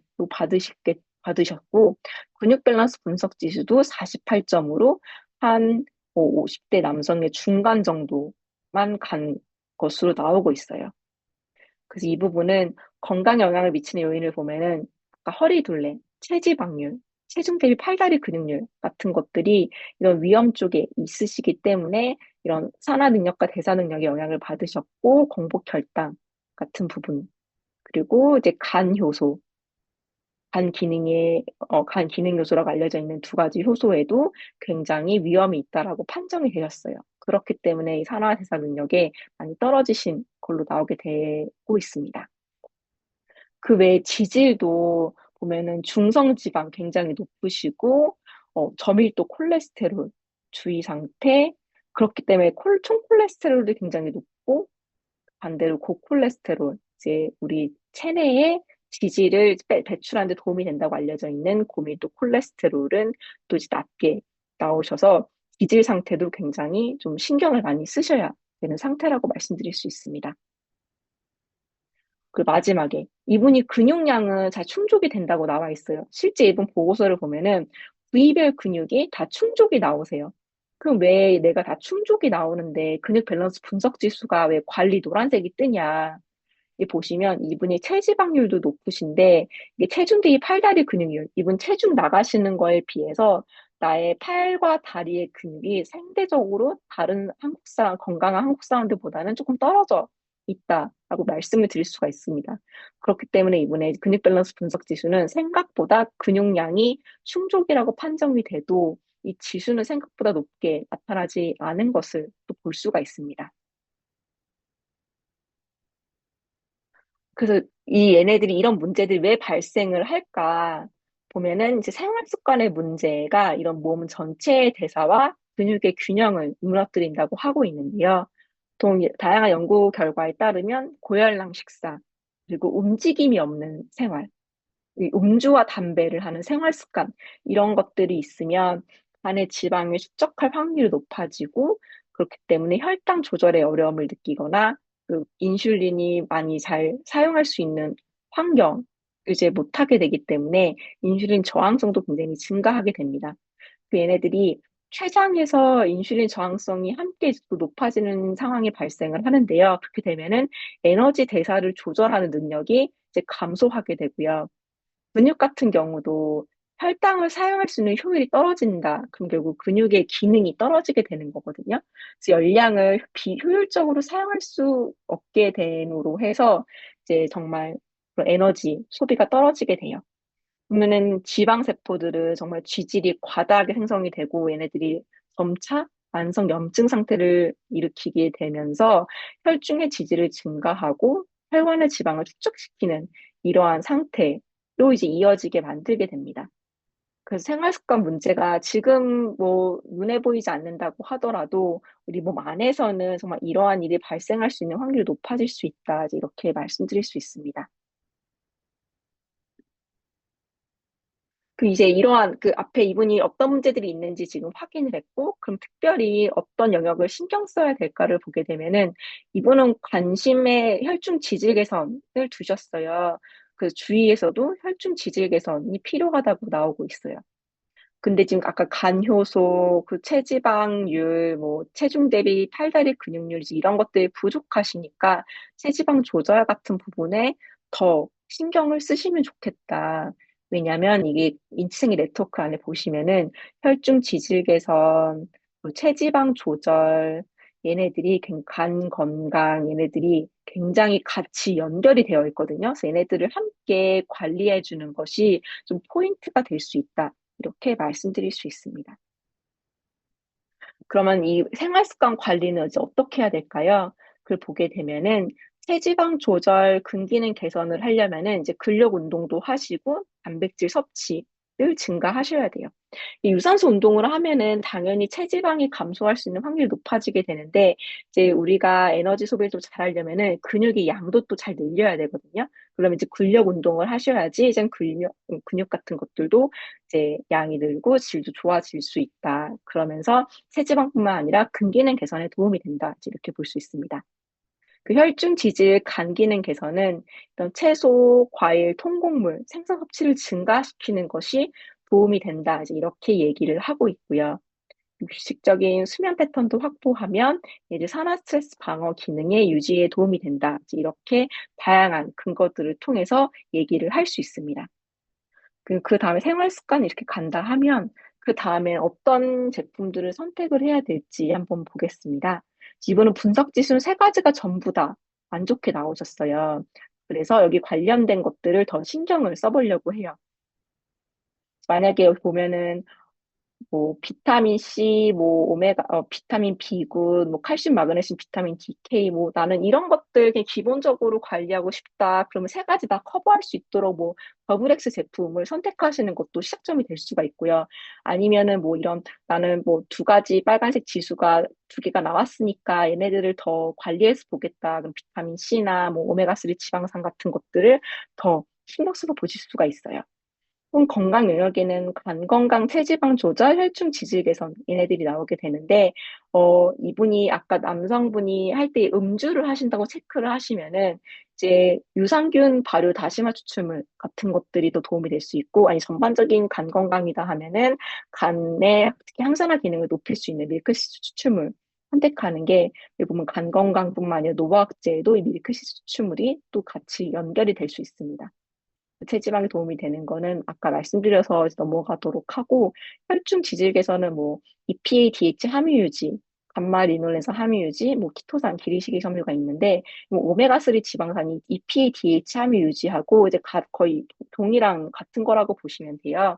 [SPEAKER 2] 받으셨고, 근육 밸런스 분석 지수도 48점으로 한 50대 남성의 중간 정도만 간 것으로 나오고 있어요. 그래서 이 부분은 건강 영향을 미치는 요인을 보면은 아까 허리 둘레, 체지방률, 체중 대비 팔다리 근육률 같은 것들이 이런 위험 쪽에 있으시기 때문에 이런 산화 능력과 대사 능력에 영향을 받으셨고, 공복 혈당 같은 부분, 그리고 이제 간 효소, 간 기능 요소라고 알려져 있는 두 가지 효소에도 굉장히 위험이 있다라고 판정이 되었어요. 그렇기 때문에 이 산화대사 능력에 많이 떨어지신 걸로 나오게 되고 있습니다. 그 외에 지질도 보면은 중성지방 굉장히 높으시고, 저밀도 콜레스테롤 주의 상태, 그렇기 때문에 총 콜레스테롤도 굉장히 높고, 반대로 고콜레스테롤, 이제 우리 체내에 지질을 배출하는 데 도움이 된다고 알려져 있는 고밀도 콜레스테롤은 또 이제 낮게 나오셔서 지질 상태도 굉장히 좀 신경을 많이 쓰셔야 되는 상태라고 말씀드릴 수 있습니다. 그 마지막에 이분이 근육량은 잘 충족이 된다고 나와 있어요. 실제 이분 보고서를 보면은 부위별 근육이 다 충족이 나오세요. 그럼 왜 내가 다 충족이 나오는데 근육 밸런스 분석 지수가 왜 관리 노란색이 뜨냐? 이 보시면 이분이 체지방률도 높으신데 이게 체중 대비 팔다리 근육률, 이분 체중 나가시는 거에 비해서 나의 팔과 다리의 근육이 상대적으로 다른 한국 사람, 건강한 한국 사람들보다는 조금 떨어져 있다라고 말씀을 드릴 수가 있습니다. 그렇기 때문에 이분의 근육 밸런스 분석 지수는 생각보다 근육량이 충족이라고 판정이 돼도 이 지수는 생각보다 높게 나타나지 않은 것을 또 볼 수가 있습니다. 그래서 이 얘네들이 이런 문제들이 왜 발생을 할까 보면은 이제 생활 습관의 문제가 이런 몸 전체의 대사와 근육의 균형을 무너뜨린다고 하고 있는데요. 또 다양한 연구 결과에 따르면 고혈당 식사, 그리고 움직임이 없는 생활, 이 음주와 담배를 하는 생활 습관, 이런 것들이 있으면 간의 지방을 축적할 확률이 높아지고, 그렇기 때문에 혈당 조절에 어려움을 느끼거나 그 인슐린이 많이 잘 사용할 수 있는 환경 이제 못하게 되기 때문에 인슐린 저항성도 굉장히 증가하게 됩니다. 그 얘네들이 췌장에서 인슐린 저항성이 함께 또 높아지는 상황이 발생을 하는데요. 그렇게 되면은 에너지 대사를 조절하는 능력이 이제 감소하게 되고요. 근육 같은 경우도 혈당을 사용할 수 있는 효율이 떨어진다. 그럼 결국 근육의 기능이 떨어지게 되는 거거든요. 그래서 열량을 비효율적으로 사용할 수 없게 됨으로 해서 이제 정말 그런 에너지 소비가 떨어지게 돼요. 그러면은 지방세포들은 정말 쥐질이 과다하게 생성이 되고 얘네들이 점차 만성 염증 상태를 일으키게 되면서 혈중의 지질을 증가하고 혈관의 지방을 축적시키는 이러한 상태로 이제 이어지게 만들게 됩니다. 그래서 생활 습관 문제가 지금 뭐 눈에 보이지 않는다고 하더라도 우리 몸 안에서는 정말 이러한 일이 발생할 수 있는 확률이 높아질 수 있다. 이제 이렇게 말씀드릴 수 있습니다. 그 이제 이러한 그 앞에 이분이 어떤 문제들이 있는지 지금 확인을 했고, 그럼 특별히 어떤 영역을 신경 써야 될까를 보게 되면은 이분은 관심의 혈중 지질 개선을 두셨어요. 그 주위에서도 혈중 지질 개선이 필요하다고 나오고 있어요. 근데 지금 아까 간 효소, 그 체지방률, 뭐 체중 대비 팔다리 근육률 이런 것들이 부족하시니까 체지방 조절 같은 부분에 더 신경을 쓰시면 좋겠다. 왜냐면 이게 인치생리 네트워크 안에 보시면은 혈중 지질 개선, 뭐 체지방 조절, 얘네들이 간 건강, 얘네들이 굉장히 같이 연결이 되어 있거든요. 그래서 얘네들을 함께 관리해 주는 것이 좀 포인트가 될 수 있다. 이렇게 말씀드릴 수 있습니다. 그러면 이 생활습관 관리는 이제 어떻게 해야 될까요? 그걸 보게 되면은 체지방 조절, 근기능 개선을 하려면은 이제 근력 운동도 하시고 단백질 섭취를 증가하셔야 돼요. 이 유산소 운동을 하면은 당연히 체지방이 감소할 수 있는 확률이 높아지게 되는데 이제 우리가 에너지 소비를 좀 잘하려면은 근육의 양도 또 잘 늘려야 되거든요. 그러면 이제 근력 운동을 하셔야지 이제 근육 같은 것들도 이제 양이 늘고 질도 좋아질 수 있다. 그러면서 체지방뿐만 아니라 근기능 개선에 도움이 된다. 이렇게 볼 수 있습니다. 그 혈중 지질 간 기능 개선은 이런 채소, 과일, 통곡물, 생선 섭취를 증가시키는 것이 도움이 된다. 이제 이렇게 얘기를 하고 있고요. 규칙적인 수면 패턴도 확보하면 이제 산화 스트레스 방어 기능의 유지에 도움이 된다. 이제 이렇게 다양한 근거들을 통해서 얘기를 할 수 있습니다. 그 다음에 생활 습관이 이렇게 간다 하면 그 다음에 어떤 제품들을 선택을 해야 될지 한번 보겠습니다. 이번은 분석 지수는 세 가지가 전부 다 안 좋게 나오셨어요. 그래서 여기 관련된 것들을 더 신경을 써보려고 해요. 만약에 여기 보면은 뭐 비타민 C, 뭐 비타민 B군, 뭐 칼슘, 마그네슘, 비타민 DK, 뭐 나는 이런 것들 그냥 기본적으로 관리하고 싶다. 그러면 세 가지 다 커버할 수 있도록 뭐 더블엑스 제품을 선택하시는 것도 시작점이 될 수가 있고요. 아니면은 뭐 이런 나는 뭐 두 가지 빨간색 지수가 두 개가 나왔으니까 얘네들을 더 관리해서 보겠다. 그럼 비타민 C나 뭐 오메가3 지방산 같은 것들을 더 신경 써서 보실 수가 있어요. 건강 영역에는 간 건강, 체지방 조절, 혈중 지질 개선 얘네들이 나오게 되는데 이분이 아까 남성분이 할 때 음주를 하신다고 체크를 하시면은 이제 유산균 발효 다시마 추출물 같은 것들이 더 도움이 될 수 있고 아니 전반적인 간 건강이다 하면은 간의 특히 항산화 기능을 높일 수 있는 밀크시스 추출물 선택하는 게 여기 보면 간 건강뿐만 아니라 노화학제에도 이 밀크시스 추출물이 또 같이 연결이 될 수 있습니다. 체지방에 도움이 되는 거는 아까 말씀드려서 넘어가도록 하고 혈중 지질 개선은 뭐 EPA, DH 함유 유지, 감마 리놀렌산 함유 유지, 뭐 키토산, 기리시기 섬유가 있는데 뭐 오메가3 지방산이 EPA, DH 함유 유지하고 이제 거의 동이랑 같은 거라고 보시면 돼요.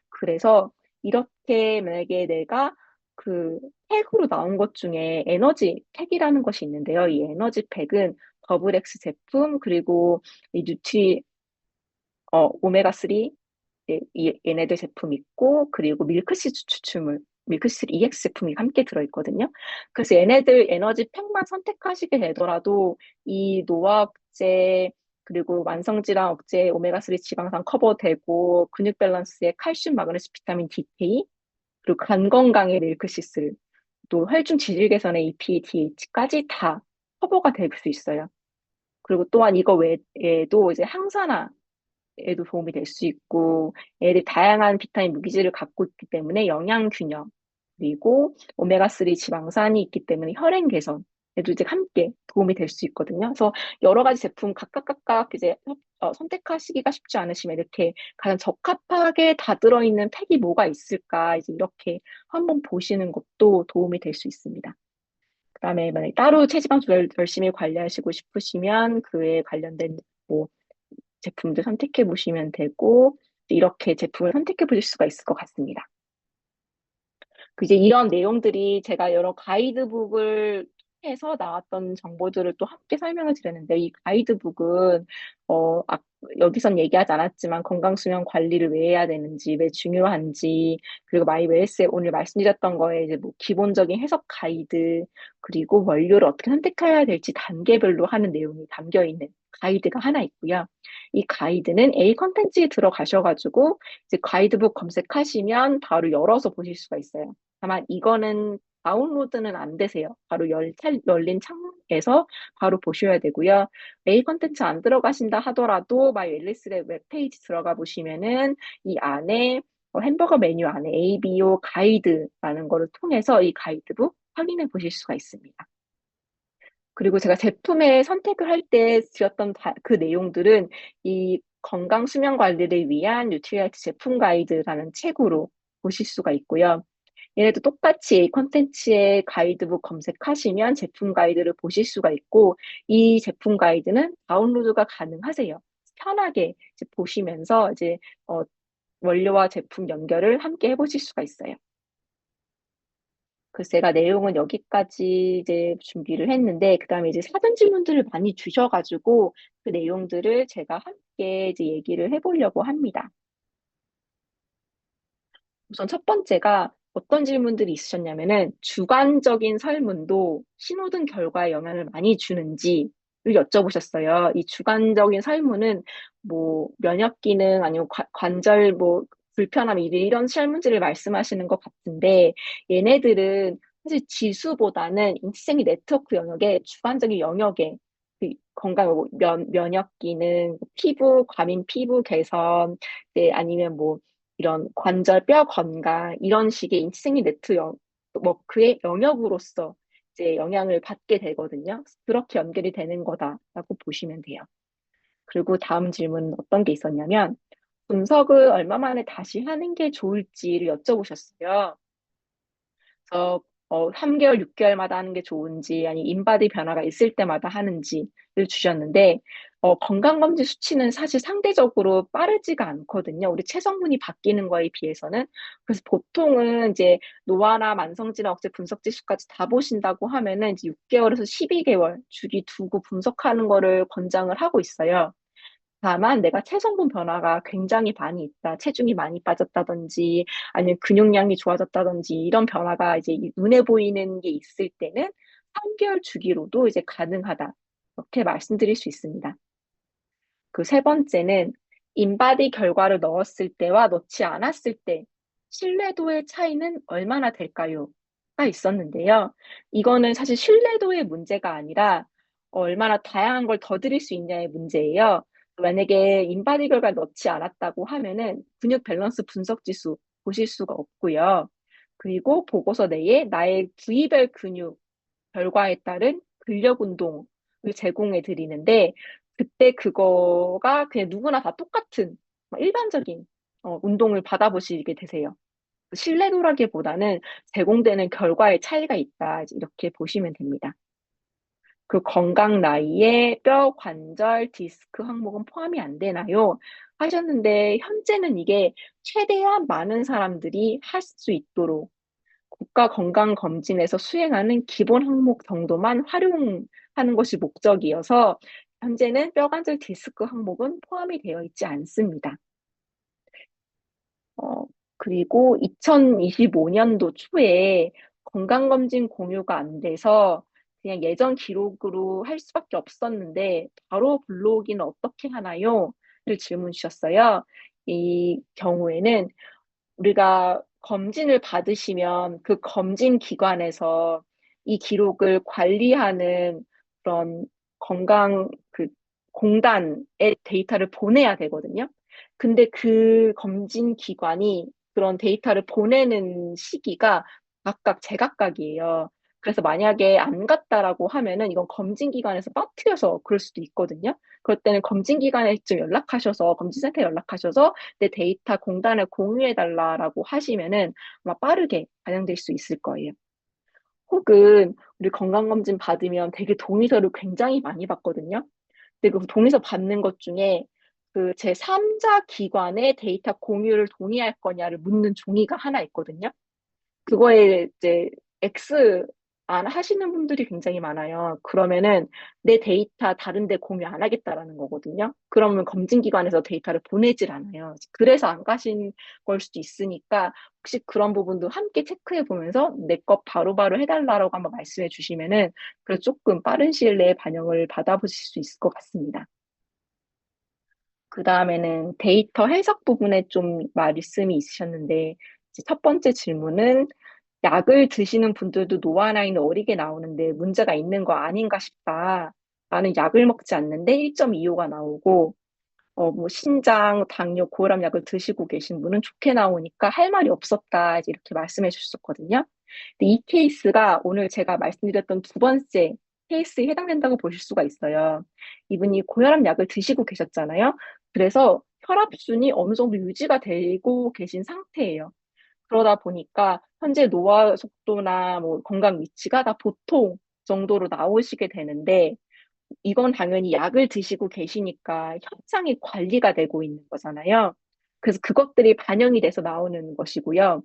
[SPEAKER 2] 그래서 이렇게 만약에 내가 그 팩으로 나온 것 중에 에너지 팩이라는 것이 있는데요. 이 에너지 팩은 더블 X 제품 그리고 이 오메가3 얘네들 제품 있고 그리고 밀크시스 추출물 밀크시스 EX 제품이 함께 들어있거든요. 그래서 얘네들 에너지 팩만 선택하시게 되더라도 이 노화 억제 그리고 만성질환 억제 오메가3 지방산 커버되고 근육 밸런스에 칼슘, 마그네슘, 비타민 DK 그리고 간 건강에 밀크시스 또 혈중 지질 개선에 EPA, DH까지 다 커버가 될 수 있어요. 그리고 또한 이거 외에도 이제 항산화 에도 도움이 될 수 있고 애들이 다양한 비타민 무기질을 갖고 있기 때문에 영양 균형 그리고 오메가3 지방산이 있기 때문에 혈행 개선에도 이제 함께 도움이 될 수 있거든요. 그래서 여러 가지 제품 각각 이제 선택하시기가 쉽지 않으시면 이렇게 가장 적합하게 다 들어있는 팩이 뭐가 있을까 이제 이렇게 한번 보시는 것도 도움이 될 수 있습니다. 그다음에 만약에 따로 체지방 조절 열심히 관리하시고 싶으시면 그에 관련된 뭐 제품들 선택해 보시면 되고, 이렇게 제품을 선택해 보실 수가 있을 것 같습니다. 이제 이런 내용들이 제가 여러 가이드북을 통해서 나왔던 정보들을 또 함께 설명을 드렸는데, 이 가이드북은, 여기선 얘기하지 않았지만 건강수면 관리를 왜 해야 되는지, 왜 중요한지, 그리고 마이웰스에 오늘 말씀드렸던 거에 이제 뭐 기본적인 해석 가이드, 그리고 원료를 어떻게 선택해야 될지 단계별로 하는 내용이 담겨 있는 가이드가 하나 있고요. 이 가이드는 A 컨텐츠에 들어가셔가지고 이제 가이드북 검색하시면 바로 열어서 보실 수가 있어요. 다만 이거는 다운로드는 안 되세요. 바로 열린 창에서 바로 보셔야 되고요. 메일 컨텐츠 안 들어가신다 하더라도 마이 웰리스의 웹페이지 들어가 보시면은 이 안에 햄버거 메뉴 안에 ABO 가이드라는 거를 통해서 이 가이드북 확인해 보실 수가 있습니다. 그리고 제가 제품의 선택을 할 때 드렸던 그 내용들은 이 건강 수면 관리를 위한 뉴트리아이트 제품 가이드라는 책으로 보실 수가 있고요. 얘네도 똑같이 이 콘텐츠의 가이드북 검색하시면 제품 가이드를 보실 수가 있고, 이 제품 가이드는 다운로드가 가능하세요. 편하게 이제 보시면서 이제 원료와 제품 연결을 함께 해보실 수가 있어요. 그래서 제가 내용은 여기까지 이제 준비를 했는데, 그 다음에 이제 사전 질문들을 많이 주셔가지고, 그 내용들을 제가 함께 이제 얘기를 해보려고 합니다. 우선 첫 번째가 어떤 질문들이 있으셨냐면은, 주관적인 설문도 신호등 결과에 영향을 많이 주는지를 여쭤보셨어요. 이 주관적인 설문은 뭐 면역 기능 아니면 관절 뭐 불편함 이런 설문지를 말씀하시는 것 같은데, 얘네들은 사실 지수보다는 인지생리 네트워크 영역의 주관적인 영역에 그 건강, 뭐 면역 기능, 피부, 과민 피부 개선, 네, 아니면 뭐 이런 관절, 뼈 건강, 이런 식의 인지생리 뭐 그의 영역으로서 이제 영향을 받게 되거든요. 그렇게 연결이 되는 거다라고 보시면 돼요. 그리고 다음 질문은 어떤 게 있었냐면, 분석을 얼마 만에 다시 하는 게 좋을지를 여쭤보셨어요. 그래서 3개월, 6개월마다 하는 게 좋은지, 아니 인바디 변화가 있을 때마다 하는지를 주셨는데, 건강검진 수치는 사실 상대적으로 빠르지가 않거든요. 우리 체성분이 바뀌는 거에 비해서는. 그래서 보통은 이제 노화나 만성질환 억제 분석 지수까지 다 보신다고 하면은 이제 6개월에서 12개월 주기 두고 분석하는 거를 권장을 하고 있어요. 다만 내가 체성분 변화가 굉장히 많이 있다. 체중이 많이 빠졌다든지 아니면 근육량이 좋아졌다든지 이런 변화가 이제 눈에 보이는 게 있을 때는 3개월 주기로도 이제 가능하다. 이렇게 말씀드릴 수 있습니다. 그 세 번째는 인바디 결과를 넣었을 때와 넣지 않았을 때 신뢰도의 차이는 얼마나 될까요? 가 있었는데요. 이거는 사실 신뢰도의 문제가 아니라 얼마나 다양한 걸 더 드릴 수 있냐의 문제예요. 만약에 인바디 결과 넣지 않았다고 하면은 근육 밸런스 분석 지수 보실 수가 없고요. 그리고 보고서 내에 나의 부위별 근육 결과에 따른 근력 운동을 제공해 드리는데, 그때 그거가 그냥 누구나 다 똑같은 일반적인 운동을 받아보시게 되세요. 신뢰도라기보다는 제공되는 결과의 차이가 있다. 이렇게 보시면 됩니다. 그 건강 나이에 뼈, 관절, 디스크 항목은 포함이 안 되나요? 하셨는데, 현재는 이게 최대한 많은 사람들이 할 수 있도록 국가건강검진에서 수행하는 기본 항목 정도만 활용하는 것이 목적이어서 현재는 뼈관절 디스크 항목은 포함이 되어 있지 않습니다. 어, 그리고 2025년도 초에 건강검진 공유가 안 돼서 그냥 예전 기록으로 할 수밖에 없었는데 바로 블로깅은 어떻게 하나요? 를 질문 주셨어요. 이 경우에는 우리가 검진을 받으시면 그 검진 기관에서 이 기록을 관리하는 그런 건강 그 공단에 데이터를 보내야 되거든요. 근데 그 검진 기관이 그런 데이터를 보내는 시기가 각각 제각각이에요. 그래서 만약에 안 갔다라고 하면은 이건 검진 기관에서 빠뜨려서 그럴 수도 있거든요. 그럴 때는 검진 기관에 좀 연락하셔서 검진센터에 연락하셔서 내 데이터 공단을 공유해달라라고 하시면은 아마 빠르게 반영될 수 있을 거예요. 혹은 우리 건강검진 받으면 되게 동의서를 굉장히 많이 받거든요. 근데 그 동의서 받는 것 중에 그 제3자 기관의 데이터 공유를 동의할 거냐를 묻는 종이가 하나 있거든요. 그거에 이제 X 안 하시는 분들이 굉장히 많아요. 그러면은 내 데이터 다른 데 공유 안 하겠다라는 거거든요. 그러면 검증기관에서 데이터를 보내질 않아요. 그래서 안 가신 걸 수도 있으니까 혹시 그런 부분도 함께 체크해 보면서 내 것 바로바로 해달라고 한번 말씀해 주시면은 그래서 조금 빠른 시일 내에 반영을 받아보실 수 있을 것 같습니다. 그 다음에는 데이터 해석 부분에 좀 말씀이 있으셨는데, 이제 첫 번째 질문은 약을 드시는 분들도 노화 라인은 어리게 나오는데 문제가 있는 거 아닌가 싶다. 나는 약을 먹지 않는데 1.25가 나오고, 뭐 신장, 당뇨, 고혈압 약을 드시고 계신 분은 좋게 나오니까 할 말이 없었다. 이제 이렇게 말씀해 주셨거든요. 근데 이 케이스가 오늘 제가 말씀드렸던 두 번째 케이스에 해당된다고 보실 수가 있어요. 이분이 고혈압 약을 드시고 계셨잖아요. 그래서 혈압순이 어느 정도 유지가 되고 계신 상태예요. 그러다 보니까 현재 노화 속도나 뭐 건강 위치가 다 보통 정도로 나오시게 되는데 이건 당연히 약을 드시고 계시니까 현상이 관리가 되고 있는 거잖아요. 그래서 그것들이 반영이 돼서 나오는 것이고요.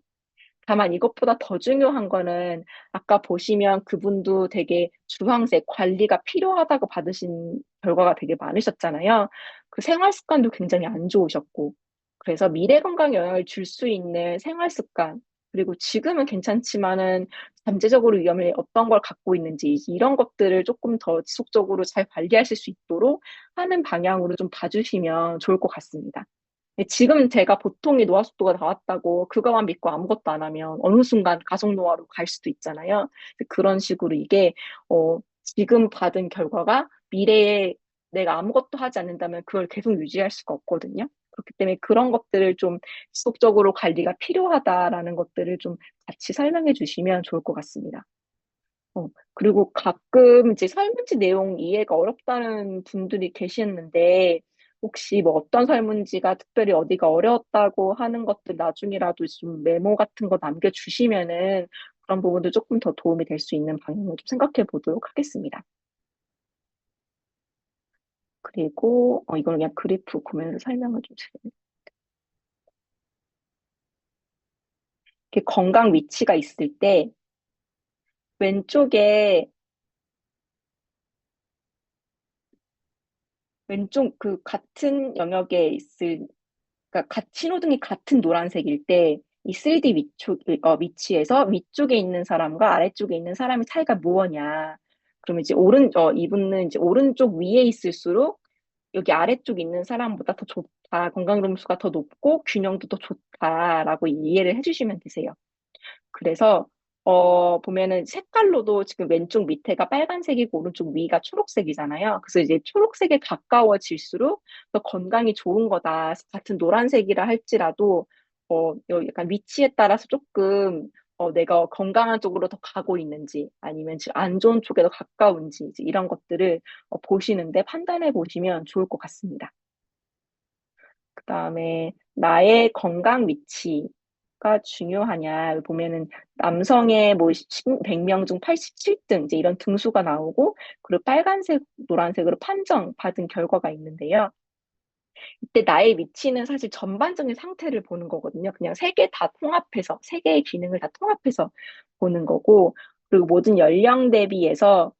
[SPEAKER 2] 다만 이것보다 더 중요한 거는 아까 보시면 그분도 되게 주황색 관리가 필요하다고 받으신 결과가 되게 많으셨잖아요. 그 생활 습관도 굉장히 안 좋으셨고. 그래서 미래 건강에 영향을 줄 수 있는 생활 습관, 그리고 지금은 괜찮지만은 잠재적으로 위험을 어떤 걸 갖고 있는지 이런 것들을 조금 더 지속적으로 잘 관리하실 수 있도록 하는 방향으로 좀 봐주시면 좋을 것 같습니다. 근데 지금 제가 보통의 노화 속도가 나왔다고 그거만 믿고 아무것도 안 하면 어느 순간 가속 노화로 갈 수도 있잖아요. 그런 식으로 이게 지금 받은 결과가 미래에 내가 아무것도 하지 않는다면 그걸 계속 유지할 수가 없거든요. 그렇기 때문에 그런 것들을 좀 지속적으로 관리가 필요하다라는 것들을 좀 같이 설명해 주시면 좋을 것 같습니다. 그리고 가끔 이제 설문지 내용 이해가 어렵다는 분들이 계시는데, 혹시 뭐 어떤 설문지가 특별히 어디가 어려웠다고 하는 것들 나중이라도 좀 메모 같은 거 남겨주시면은 그런 부분도 조금 더 도움이 될 수 있는 방향으로 좀 생각해 보도록 하겠습니다. 그리고, 이걸 그냥 그래프 보면서 설명을 좀 드리면. 이렇게 건강 위치가 있을 때, 왼쪽에, 왼쪽 그 같은 영역에 있을 그러니까 신호등이 같은 노란색일 때 이 3D 위치에서 위쪽에 있는 사람과 아래쪽에 있는 사람의 차이가 무엇냐. 그러면 이제 이분은 이제 오른쪽 위에 있을수록 여기 아래쪽 있는 사람보다 더 좋다. 건강 점수가 더 높고 균형도 더 좋다라고 이해를 해주시면 되세요. 그래서 보면은 색깔로도 지금 왼쪽 밑에가 빨간색이고 오른쪽 위가 초록색이잖아요. 그래서 이제 초록색에 가까워질수록 더 건강이 좋은 거다. 같은 노란색이라 할지라도 약간 위치에 따라서 조금 내가 건강한 쪽으로 더 가고 있는지 아니면 지금 안 좋은 쪽에 더 가까운지 이제 이런 것들을 보시는데 판단해 보시면 좋을 것 같습니다. 그다음에 나의 건강 위치가 중요하냐 보면은 남성의 뭐 100명 중 87등 이제 이런 등수가 나오고 그리고 빨간색, 노란색으로 판정받은 결과가 있는데요. 이때 나의 위치는 사실 전반적인 상태를 보는 거거든요. 그냥 세 개 다 통합해서 세 개의 기능을 다 통합해서 보는 거고 그리고 모든 연령 대비해서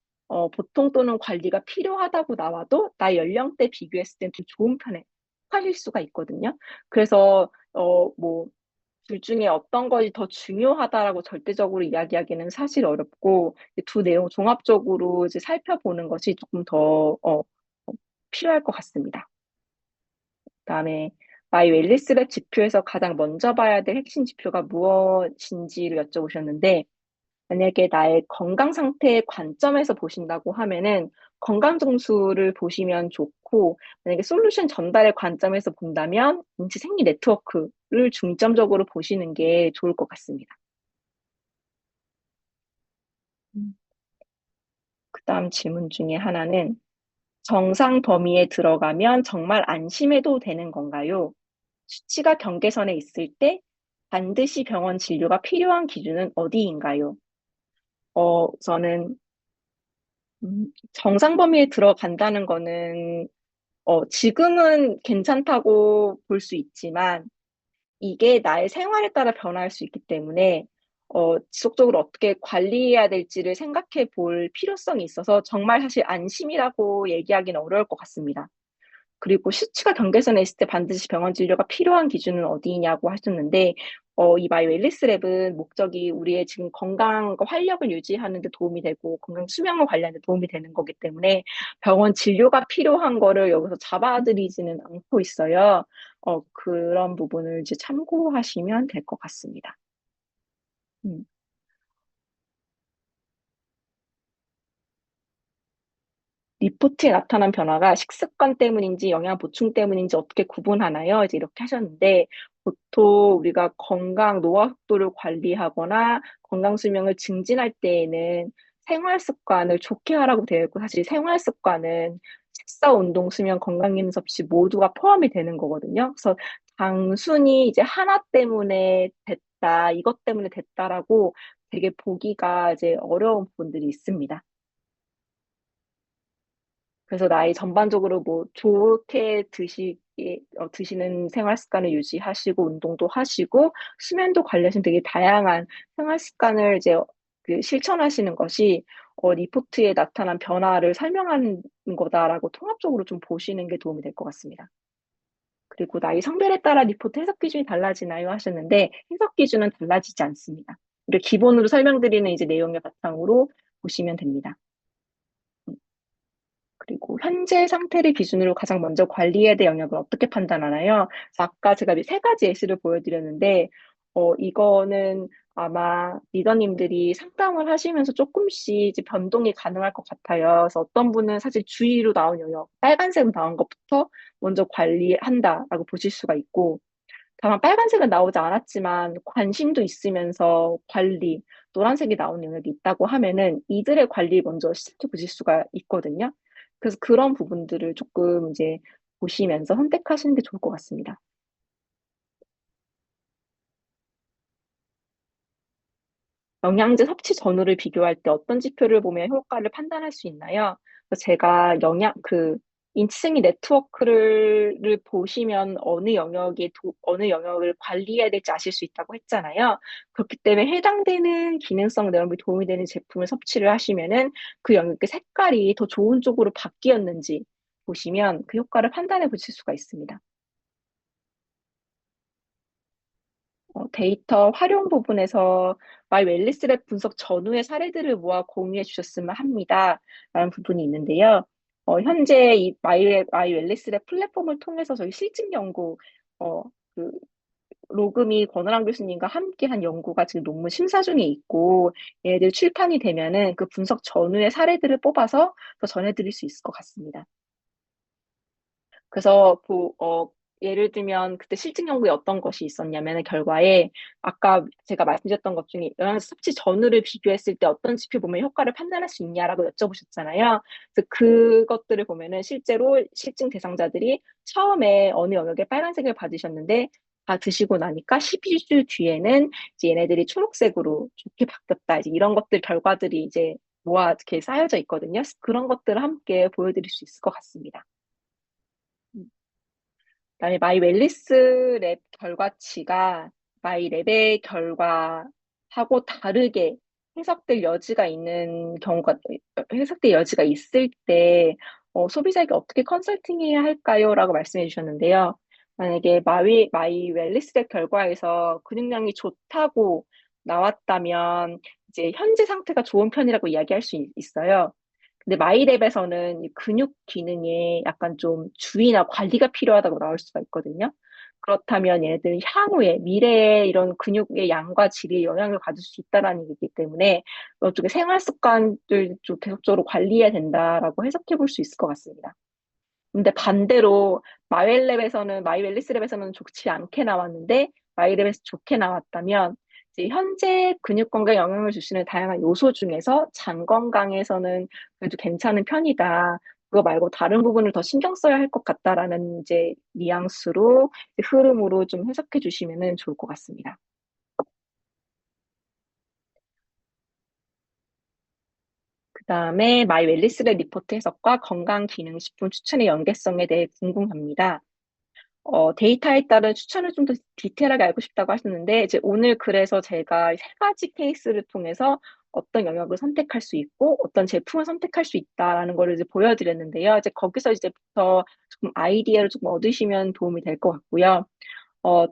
[SPEAKER 2] 보통 또는 관리가 필요하다고 나와도 나 연령대 비교했을 땐 좀 좋은 편에 속하실 수가 있거든요. 그래서 뭐 둘 중에 어떤 것이 더 중요하다라고 절대적으로 이야기하기는 사실 어렵고 두 내용 종합적으로 이제 살펴보는 것이 조금 더 필요할 것 같습니다. 그다음에 마이 웰리스랩 지표에서 가장 먼저 봐야 될 핵심 지표가 무엇인지를 여쭤보셨는데 만약에 나의 건강 상태의 관점에서 보신다고 하면은 건강 점수를 보시면 좋고 만약에 솔루션 전달의 관점에서 본다면 인지 생리 네트워크를 중점적으로 보시는 게 좋을 것 같습니다. 그다음 질문 중에 하나는 정상 범위에 들어가면 정말 안심해도 되는 건가요? 수치가 경계선에 있을 때 반드시 병원 진료가 필요한 기준은 어디인가요? 저는 정상 범위에 들어간다는 거는 지금은 괜찮다고 볼 수 있지만 이게 나의 생활에 따라 변화할 수 있기 때문에 지속적으로 어떻게 관리해야 될지를 생각해 볼 필요성이 있어서 정말 사실 안심이라고 얘기하기는 어려울 것 같습니다. 그리고 수치가 경계선에 있을 때 반드시 병원 진료가 필요한 기준은 어디냐고 하셨는데, 이 마이 웰리스 랩은 목적이 우리의 지금 건강과 활력을 유지하는 데 도움이 되고, 건강 수명을 관리하는 데 도움이 되는 거기 때문에 병원 진료가 필요한 거를 여기서 잡아들이지는 않고 있어요. 그런 부분을 이제 참고하시면 될 것 같습니다. 음. 리포트에 나타난 변화가 식습관 때문인지 영양 보충 때문인지 어떻게 구분하나요? 이제 이렇게 하셨는데, 보통 우리가 건강 노화 속도를 관리하거나 건강 수명을 증진할 때에는 생활 습관을 좋게 하라고 되어 있고, 사실 생활 습관은 식사, 운동, 수면, 건강 기능 섭취 모두가 포함이 되는 거거든요. 그래서 단순히 이제 하나 때문에 됐다, 이것 때문에 됐다라고 되게 보기가 이제 어려운 부분들이 있습니다. 그래서 나이 전반적으로 뭐 좋게 드시는 생활 습관을 유지하시고, 운동도 하시고, 수면도 관리하시는 되게 다양한 생활 습관을 이제 실천하시는 것이 리포트에 나타난 변화를 설명하는 거다라고 통합적으로 좀 보시는 게 도움이 될 것 같습니다. 그리고 나이 성별에 따라 리포트 해석 기준이 달라지나요? 하셨는데, 해석 기준은 달라지지 않습니다. 우리 기본으로 설명드리는 이제 내용의 바탕으로 보시면 됩니다. 그리고 현재 상태를 기준으로 가장 먼저 관리해야 될 영역을 어떻게 판단하나요? 그래서 아까 제가 세 가지 예시를 보여드렸는데, 이거는 아마 리더님들이 상담을 하시면서 조금씩 이제 변동이 가능할 것 같아요. 그래서 어떤 분은 사실 주의로 나온 영역, 빨간색으로 나온 것부터 먼저 관리한다라고 보실 수가 있고, 다만 빨간색은 나오지 않았지만 관심도 있으면서 관리, 노란색이 나온 영역이 있다고 하면은 이들의 관리 먼저 시작해 보실 수가 있거든요. 그래서 그런 부분들을 조금 이제 보시면서 선택하시는 게 좋을 것 같습니다. 영양제 섭취 전후를 비교할 때 어떤 지표를 보면 효과를 판단할 수 있나요? 그래서 제가 인치생리 네트워크를 보시면 어느 영역을 관리해야 될지 아실 수 있다고 했잖아요. 그렇기 때문에 해당되는 기능성 내용이 도움이 되는 제품을 섭취를 하시면은 그 영역의 색깔이 더 좋은 쪽으로 바뀌었는지 보시면 그 효과를 판단해 보실 수가 있습니다. 데이터 활용 부분에서 마이 웰리스랩 분석 전후의 사례들을 모아 공유해 주셨으면 합니다. 라는 부분이 있는데요. 현재 이 마이 웰리스랩 플랫폼을 통해서 저희 실증 연구, 어, 그, 로그미 권은랑 교수님과 함께 한 연구가 지금 논문 심사 중에 있고, 얘들 출판이 되면은 그 분석 전후의 사례들을 뽑아서 더 전해드릴 수 있을 것 같습니다. 그래서 예를 들면 그때 실증 연구에 어떤 것이 있었냐면 결과에 아까 제가 말씀드렸던 것 중에 영양소 섭취 전후를 비교했을 때 어떤 지표 보면 효과를 판단할 수 있냐라고 여쭤보셨잖아요. 그래서 그것들을 보면은 실제로 실증 대상자들이 처음에 어느 영역에 빨간색을 받으셨는데 다 드시고 나니까 12주 뒤에는 이제 얘네들이 초록색으로 좋게 바뀌었다. 이제 이런 것들 결과들이 이제 모아 이렇게 쌓여져 있거든요. 그런 것들을 함께 보여드릴 수 있을 것 같습니다. 그다음에 마이 웰리스 랩 결과치가 마이 랩의 결과하고 다르게 해석될 여지가 있을 때 소비자에게 어떻게 컨설팅해야 할까요? 라고 말씀해 주셨는데요. 만약에 마이 웰리스 랩 결과에서 근육량이 좋다고 나왔다면 이제 현재 상태가 좋은 편이라고 이야기할 수 있어요. 근데 마이랩에서는 이 근육 기능에 약간 좀 주의나 관리가 필요하다고 나올 수가 있거든요. 그렇다면 얘네들 향후에 미래에 이런 근육의 양과 질에 영향을 받을 수 있다라는 얘기이기 때문에 이쪽에 생활 습관을 좀 계속적으로 관리해야 된다라고 해석해 볼 수 있을 것 같습니다. 근데 반대로 마이웰리스랩에서는 좋지 않게 나왔는데 마이랩에서 좋게 나왔다면 이제 현재 근육 건강에 영향을 주시는 다양한 요소 중에서 장 건강에서는 그래도 괜찮은 편이다. 그거 말고 다른 부분을 더 신경 써야 할 것 같다라는 이제 뉘앙스로 흐름으로 좀 해석해 주시면 좋을 것 같습니다. 그다음에 마이 웰리스랩 리포트 해석과 건강기능식품 추천의 연계성에 대해 궁금합니다. 데이터에 따른 추천을 좀 더 디테일하게 알고 싶다고 하셨는데, 이제 오늘 그래서 제가 세 가지 케이스를 통해서 어떤 영역을 선택할 수 있고, 어떤 제품을 선택할 수 있다라는 거를 이제 보여드렸는데요. 이제 거기서 이제부터 조금 아이디어를 조금 얻으시면 도움이 될 것 같고요.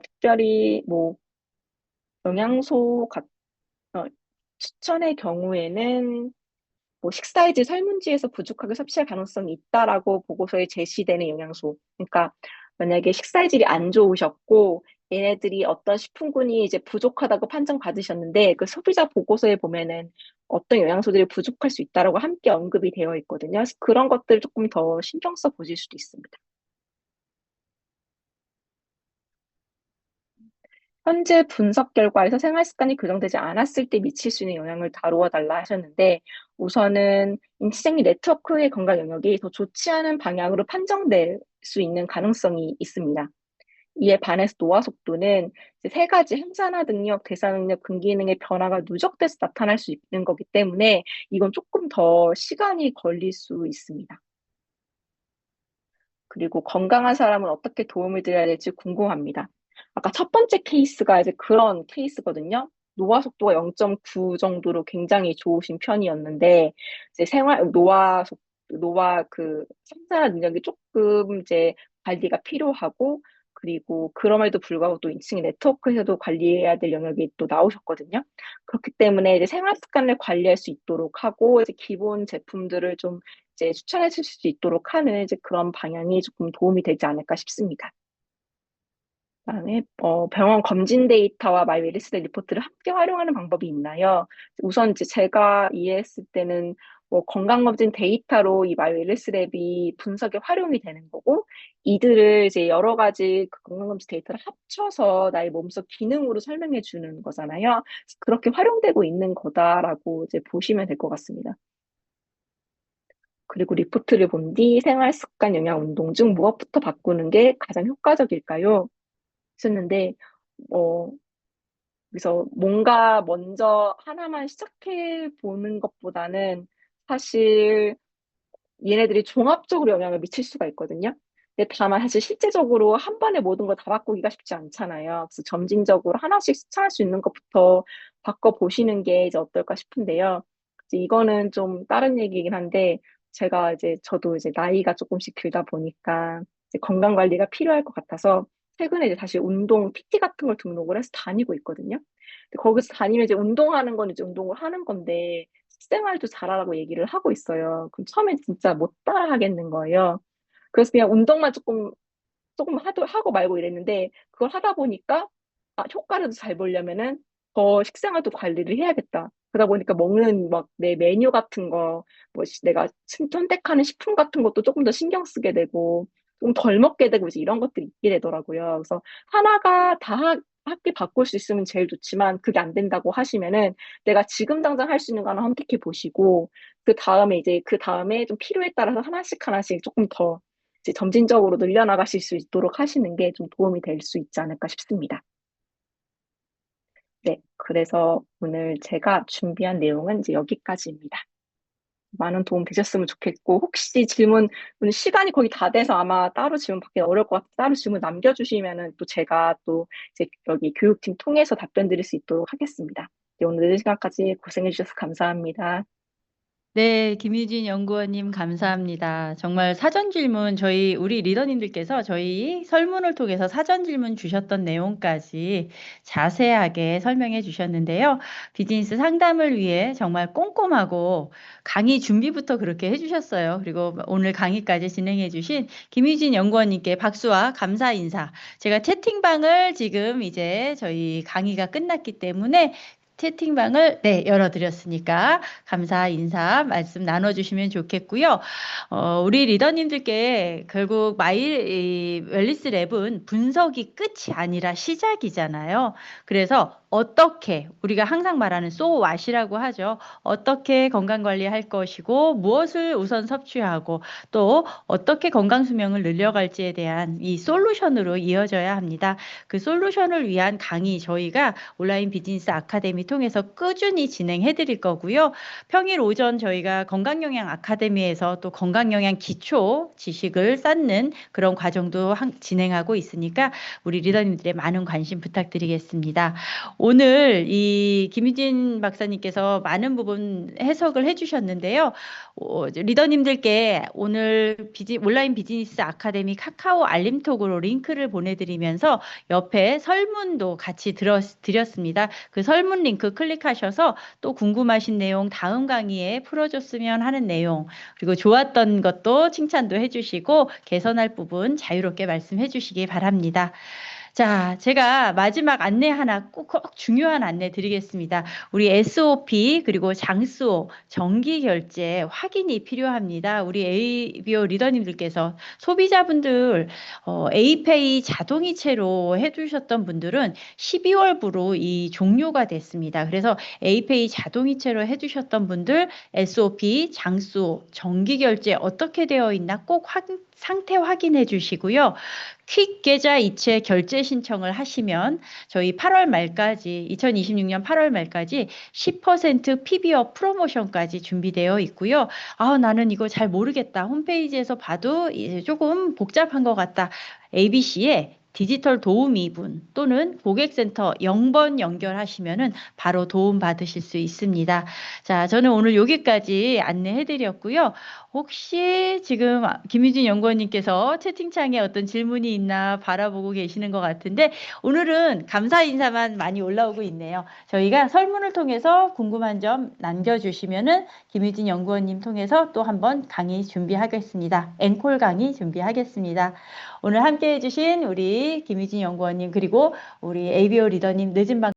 [SPEAKER 2] 특별히 뭐 영양소 어, 추천의 경우에는 뭐 식사이지 설문지에서 부족하게 섭취할 가능성이 있다라고 보고서에 제시되는 영양소. 그러니까 만약에 식사의 질이 안 좋으셨고 얘네들이 어떤 식품군이 이제 부족하다고 판정받으셨는데 그 소비자 보고서에 보면은 어떤 영양소들이 부족할 수 있다라고 함께 언급이 되어 있거든요. 그래서 그런 것들 조금 더 신경 써 보실 수도 있습니다. 현재 분석 결과에서 생활 습관이 교정되지 않았을 때 미칠 수 있는 영향을 다루어 달라 하셨는데, 우선은 인지생리 네트워크의 건강 영역이 더 좋지 않은 방향으로 판정될 수 있는 가능성이 있습니다. 이에 반해서 노화 속도는 이제 세 가지 행사나 능력, 대사 능력, 근기 기능의 변화가 누적돼서 나타날 수 있는 거기 때문에 이건 조금 더 시간이 걸릴 수 있습니다. 그리고 건강한 사람은 어떻게 도움을 드려야 될지 궁금합니다. 아까 첫 번째 케이스가 이제 그런 케이스거든요. 노화 속도가 0.9 정도로 굉장히 좋으신 편이었는데, 이제 노화 그 생산 능력이 조금 이제 관리가 필요하고, 그리고 그럼에도 불구하고 또 2층 네트워크에서도 관리해야 될 영역이 또 나오셨거든요. 그렇기 때문에 이제 생활 습관을 관리할 수 있도록 하고, 이제 기본 제품들을 좀 이제 추천해 줄 수 있도록 하는 이제 그런 방향이 조금 도움이 되지 않을까 싶습니다. 그다음에 병원 검진 데이터와 마이 웰리스 리포트를 함께 활용하는 방법이 있나요? 우선 이제 제가 이해했을 때는 뭐 건강검진 데이터로 이 마이 웰리스 랩이 분석에 활용이 되는 거고, 이들을 이제 여러 가지 그 건강검진 데이터를 합쳐서 나의 몸속 기능으로 설명해 주는 거잖아요. 그렇게 활용되고 있는 거다라고 이제 보시면 될 것 같습니다. 그리고 리포트를 본 뒤 생활 습관, 영양, 운동 중 무엇부터 바꾸는 게 가장 효과적일까요? 했는데, 어, 그래서 뭔가 먼저 하나만 시작해 보는 것보다는 사실 얘네들이 종합적으로 영향을 미칠 수가 있거든요. 근데 다만 사실 실제적으로 한 번에 모든 걸 다 바꾸기가 쉽지 않잖아요. 그래서 점진적으로 하나씩 실천할 수 있는 것부터 바꿔보시는 게 이제 어떨까 싶은데요. 이제 이거는 좀 다른 얘기이긴 한데, 제가 이제 저도 이제 나이가 조금씩 들다 보니까 이제 건강 관리가 필요할 것 같아서 최근에 이제 다시 운동 PT 같은 걸 등록을 해서 다니고 있거든요. 근데 거기서 다니면 이제 운동하는 건 이제 운동을 하는 건데 식생활도 잘하라고 얘기를 하고 있어요. 그럼 처음엔 진짜 못 따라 하겠는 거예요. 그래서 그냥 운동만 조금 하고 말고 이랬는데, 그걸 하다 보니까, 아, 효과를 더 잘 보려면은 더 식생활도 관리를 해야겠다. 그러다 보니까 먹는 막 내 메뉴 같은 거, 뭐 내가 선택하는 식품 같은 것도 조금 더 신경 쓰게 되고, 좀 덜 먹게 되고 이제 이런 것들이 있게 되더라고요. 그래서 하나가 함께 바꿀 수 있으면 제일 좋지만 그게 안 된다고 하시면은 내가 지금 당장 할 수 있는 거 하나 선택해 보시고, 그 다음에 좀 필요에 따라서 하나씩 하나씩 조금 더 이제 점진적으로 늘려나가실 수 있도록 하시는 게 좀 도움이 될 수 있지 않을까 싶습니다. 네, 그래서 오늘 제가 준비한 내용은 이제 여기까지입니다. 많은 도움 되셨으면 좋겠고, 혹시 오늘 시간이 거의 다 돼서 아마 따로 질문 받기 어려울 것 같아서 따로 질문 남겨주시면은 또 제가 또 이제 여기 교육팀 통해서 답변 드릴 수 있도록 하겠습니다. 네, 오늘 늦은 시간까지 고생해 주셔서 감사합니다.
[SPEAKER 1] 네, 김유진 연구원님 감사합니다. 정말 사전 질문 우리 리더님들께서 저희 설문을 통해서 사전 질문 주셨던 내용까지 자세하게 설명해 주셨는데요. 비즈니스 상담을 위해 정말 꼼꼼하고 강의 준비부터 그렇게 해주셨어요. 그리고 오늘 강의까지 진행해 주신 김유진 연구원님께 박수와 감사 인사. 제가 채팅방을 지금 이제 저희 강의가 끝났기 때문에 채팅방을 열어드렸으니까 감사 인사 말씀 나눠주시면 좋겠고요. 우리 리더님들께 결국 웰리스 랩은 분석이 끝이 아니라 시작이잖아요. 그래서 어떻게 우리가 항상 말하는 so what이라고 하죠. 어떻게 건강 관리할 것이고 무엇을 우선 섭취하고 또 어떻게 건강 수명을 늘려갈지에 대한 이 솔루션으로 이어져야 합니다. 그 솔루션을 위한 강의 저희가 온라인 비즈니스 아카데미 통해서 꾸준히 진행해 드릴 거고요. 평일 오전 저희가 건강영양 아카데미에서 또 건강영양 기초 지식을 쌓는 그런 과정도 진행하고 있으니까 우리 리더님들의 많은 관심 부탁드리겠습니다. 오늘 이 김유진 박사님께서 많은 부분 해석을 해주셨는데요. 리더님들께 오늘 온라인 비즈니스 아카데미 카카오 알림톡으로 링크를 보내드리면서 옆에 설문도 같이 드렸습니다. 그 설문 링크 클릭하셔서 또 궁금하신 내용 다음 강의에 풀어줬으면 하는 내용 그리고 좋았던 것도 칭찬도 해주시고 개선할 부분 자유롭게 말씀해 주시기 바랍니다. 자, 제가 마지막 안내 하나 꼭 중요한 안내 드리겠습니다. 우리 SOP 그리고 장수호 정기 결제 확인이 필요합니다. 우리 ABO 리더님들께서 소비자분들 에이페이 자동이체로 해두셨던 분들은 12월부로 이 종료가 됐습니다. 그래서 에이페이 자동이체로 해주셨던 분들 SOP 장수호 정기 결제 어떻게 되어 있나 꼭 상태 확인해 주시고요. 퀵 계좌 이체 결제 신청을 하시면 저희 8월 말까지 2026년 8월 말까지 10% PB업 프로모션까지 준비되어 있고요. 아, 나는 이거 잘 모르겠다. 홈페이지에서 봐도 이제 조금 복잡한 것 같다. ABC에 디지털 도우미분 또는 고객센터 0번 연결하시면은 바로 도움 받으실 수 있습니다. 자, 저는 오늘 여기까지 안내해 드렸고요. 혹시 지금 김유진 연구원님께서 채팅창에 어떤 질문이 있나 바라보고 계시는 것 같은데 오늘은 감사 인사만 많이 올라오고 있네요. 저희가 설문을 통해서 궁금한 점 남겨주시면은 김유진 연구원님 통해서 또 한번 강의 준비하겠습니다. 앵콜 강의 준비하겠습니다. 오늘 함께 해주신 우리 김유진 연구원님 그리고 우리 ABO 리더님 늦은 방